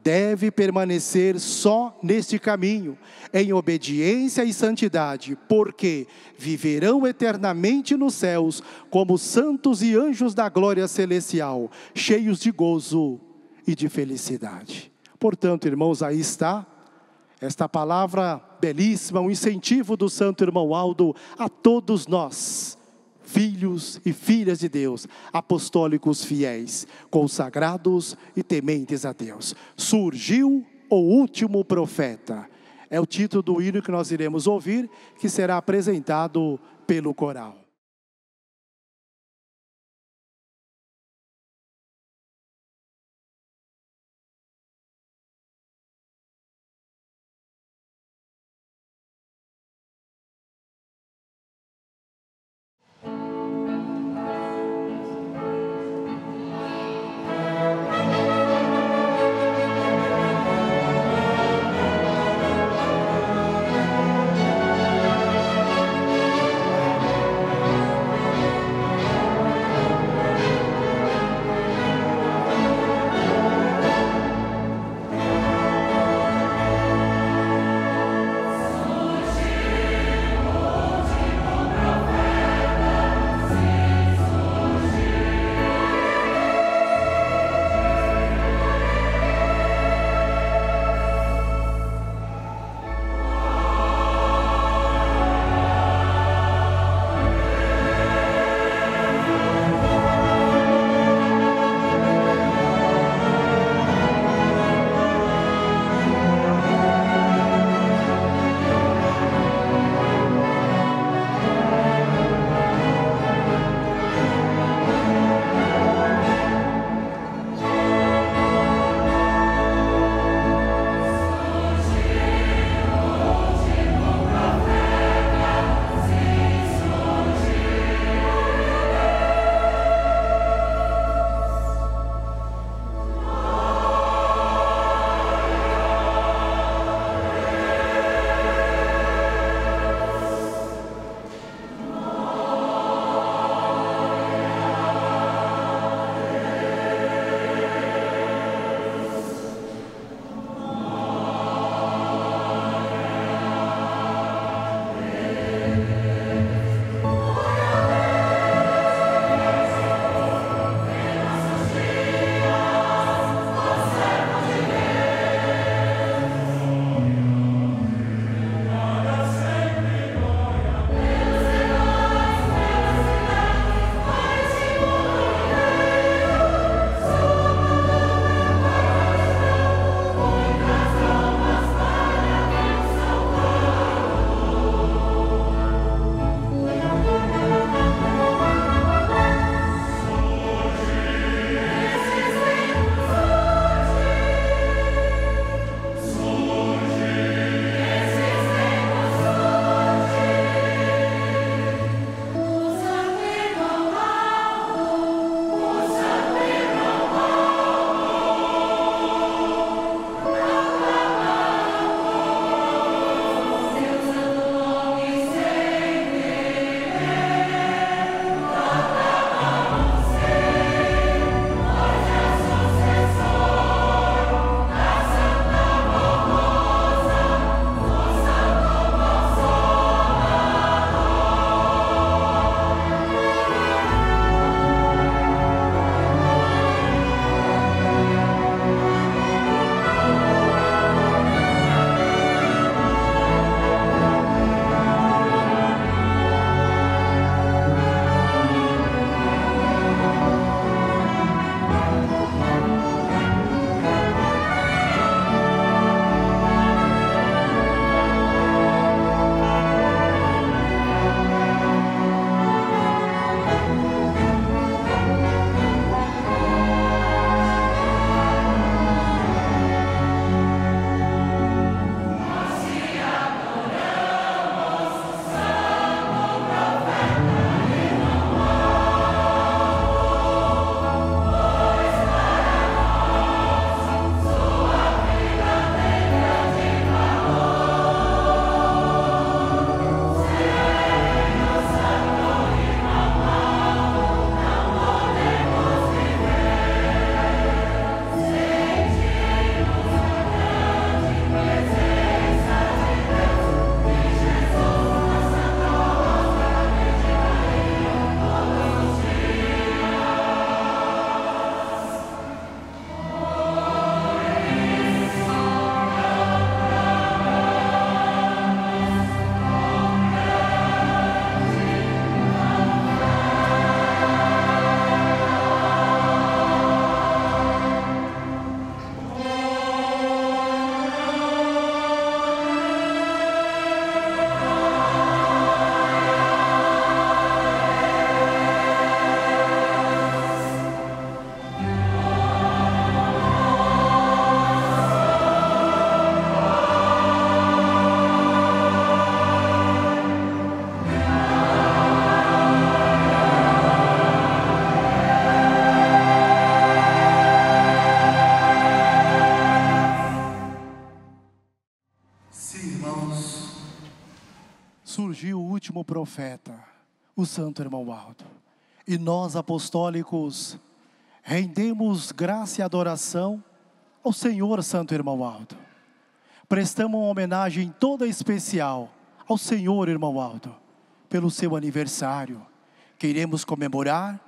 deve permanecer só neste caminho, em obediência e santidade, porque viverão eternamente nos céus, como santos e anjos da glória celestial, cheios de gozo e de felicidade. Portanto, irmãos, aí está esta palavra belíssima, um incentivo do Santo Irmão Aldo a todos nós, filhos e filhas de Deus, apostólicos fiéis, consagrados e tementes a Deus. Surgiu o último profeta. É o título do hino que nós iremos ouvir, que será apresentado pelo coral. Sim, irmãos, surgiu o último profeta, o Santo Irmão Aldo. E nós, apostólicos, rendemos graça e adoração ao Senhor Santo Irmão Aldo. Prestamos uma homenagem toda especial ao Senhor Irmão Aldo, pelo seu aniversário, que iremos comemorar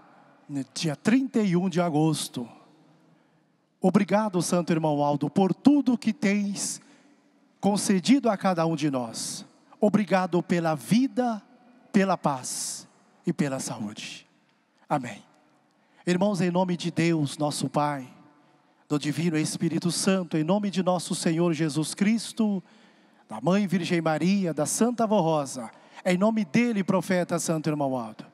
no dia 31 de agosto. Obrigado, Santo Irmão Aldo, por tudo que tens concedido a cada um de nós. Obrigado pela vida, pela paz e pela saúde. Amém. Irmãos, em nome de Deus, nosso Pai, do Divino Espírito Santo, em nome de nosso Senhor Jesus Cristo, da Mãe Virgem Maria, da Santa Avó Rosa, em nome dele, profeta Santo Irmão Aldo,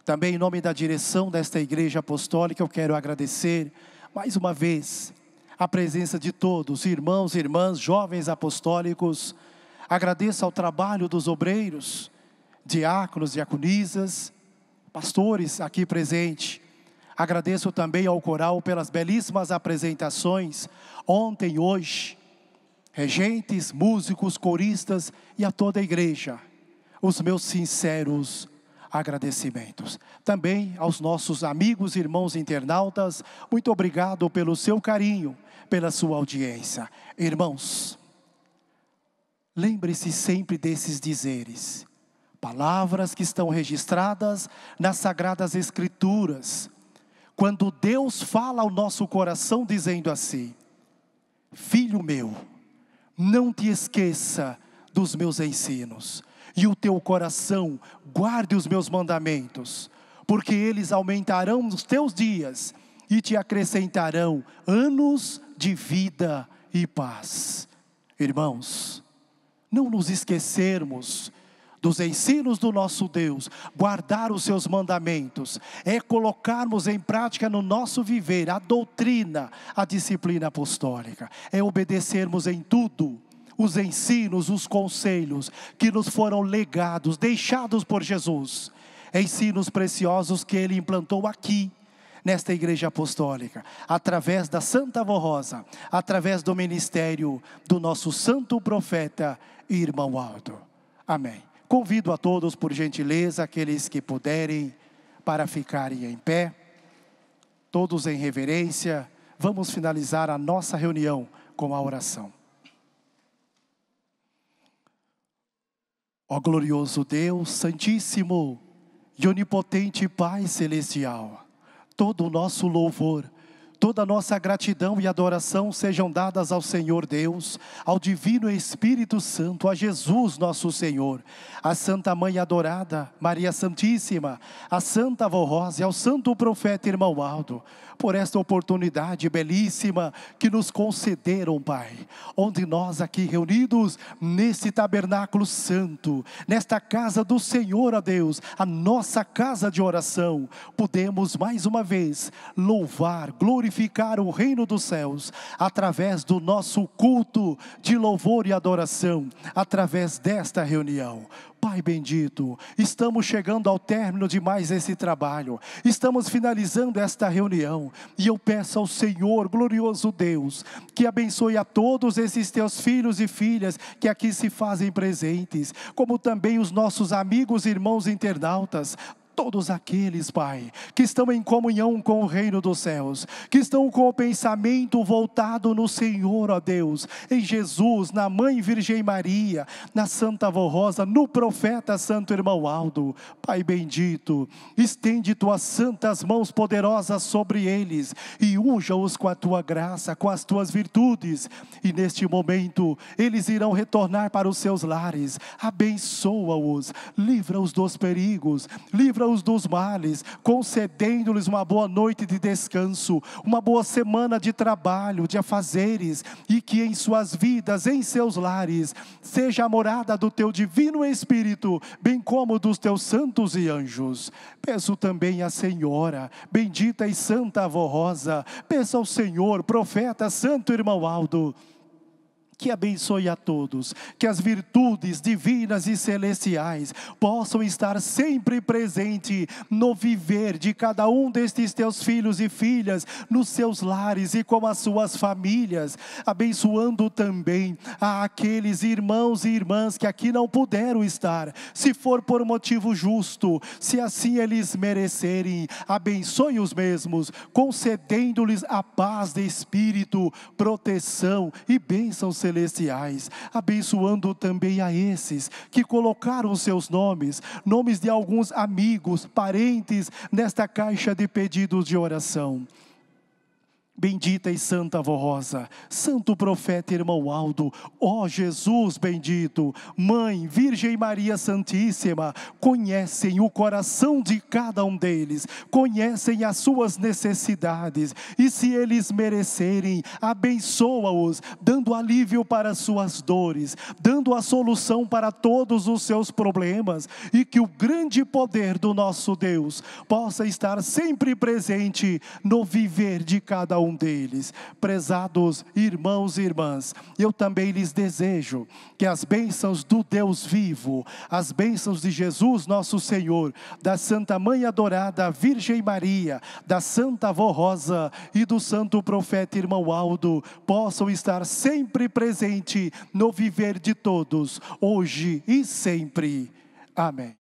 também em nome da direção desta Igreja Apostólica, eu quero agradecer mais uma vez a presença de todos, irmãos e irmãs, jovens apostólicos. Agradeço ao trabalho dos obreiros, diáconos, diaconisas, pastores aqui presentes. Agradeço também ao coral pelas belíssimas apresentações, ontem e hoje, regentes, músicos, coristas e a toda a igreja, os meus sinceros agradecimentos. Também aos nossos amigos e irmãos internautas, muito obrigado pelo seu carinho, pela sua audiência. Irmãos, lembre-se sempre desses dizeres, palavras que estão registradas nas Sagradas Escrituras, quando Deus fala ao nosso coração dizendo assim: filho meu, não te esqueça dos meus ensinos, e o teu coração guarde os meus mandamentos, porque eles aumentarão os teus dias e te acrescentarão anos de vida e paz. Irmãos, não nos esquecermos dos ensinos do nosso Deus, guardar os seus mandamentos, é colocarmos em prática no nosso viver a doutrina, a disciplina apostólica, é obedecermos em tudo os ensinos, os conselhos que nos foram legados, deixados por Jesus, ensinos preciosos que Ele implantou aqui, nesta Igreja Apostólica, através da Santa Avó Rosa, através do ministério do nosso Santo Profeta e Irmão Aldo. Amém. Convido a todos, por gentileza, aqueles que puderem, para ficarem em pé, todos em reverência. Vamos finalizar a nossa reunião com a oração. Ó glorioso Deus, Santíssimo e Onipotente Pai Celestial, todo o nosso louvor, toda a nossa gratidão e adoração sejam dadas ao Senhor Deus, ao Divino Espírito Santo, a Jesus nosso Senhor, a Santa Mãe adorada, Maria Santíssima, a Santa Avó Rosa e ao Santo Profeta Irmão Aldo, por esta oportunidade belíssima que nos concederam, Pai, onde nós aqui reunidos, nesse tabernáculo santo, nesta casa do Senhor, ó Deus, a nossa casa de oração, podemos mais uma vez louvar, glorificar o reino dos céus, através do nosso culto de louvor e adoração, através desta reunião. Pai bendito, estamos chegando ao término de mais esse trabalho, estamos finalizando esta reunião, e eu peço ao Senhor, glorioso Deus, que abençoe a todos esses teus filhos e filhas, que aqui se fazem presentes, como também os nossos amigos e irmãos internautas, todos aqueles, Pai, que estão em comunhão com o reino dos céus, que estão com o pensamento voltado no Senhor, ó Deus, em Jesus, na Mãe Virgem Maria, na Santa Avó Rosa, no Profeta Santo Irmão Aldo. Pai bendito, estende tuas santas mãos poderosas sobre eles e unja-os com a tua graça, com as tuas virtudes, e neste momento eles irão retornar para os seus lares. Abençoa-os, livra-os dos perigos, livra-os dos males, concedendo-lhes uma boa noite de descanso, uma boa semana de trabalho, de afazeres, e que em suas vidas, em seus lares, seja a morada do teu divino Espírito, bem como dos teus santos e anjos. Peço também à Senhora, bendita e Santa Avó Rosa, peço ao Senhor, Profeta Santo Irmão Aldo, que abençoe a todos, que as virtudes divinas e celestiais possam estar sempre presentes no viver de cada um destes teus filhos e filhas, nos seus lares e com as suas famílias, abençoando também aqueles irmãos e irmãs que aqui não puderam estar, se for por motivo justo, se assim eles merecerem, abençoe os mesmos, concedendo-lhes a paz de espírito, proteção e bênçãos celestiais, abençoando também a esses que colocaram seus nomes de alguns amigos, parentes, nesta caixa de pedidos de oração. Bendita e Santa Avó Rosa, Santo Profeta Irmão Aldo, ó Jesus bendito, Mãe, Virgem Maria Santíssima, conhecem o coração de cada um deles, conhecem as suas necessidades, e se eles merecerem, abençoa-os, dando alívio para as suas dores, dando a solução para todos os seus problemas, e que o grande poder do nosso Deus possa estar sempre presente no viver de cada um deles. Prezados irmãos e irmãs, eu também lhes desejo que as bênçãos do Deus vivo, as bênçãos de Jesus nosso Senhor, da Santa Mãe Adorada Virgem Maria, da Santa Avó Rosa e do Santo Profeta Irmão Aldo, possam estar sempre presente no viver de todos, hoje e sempre. Amém.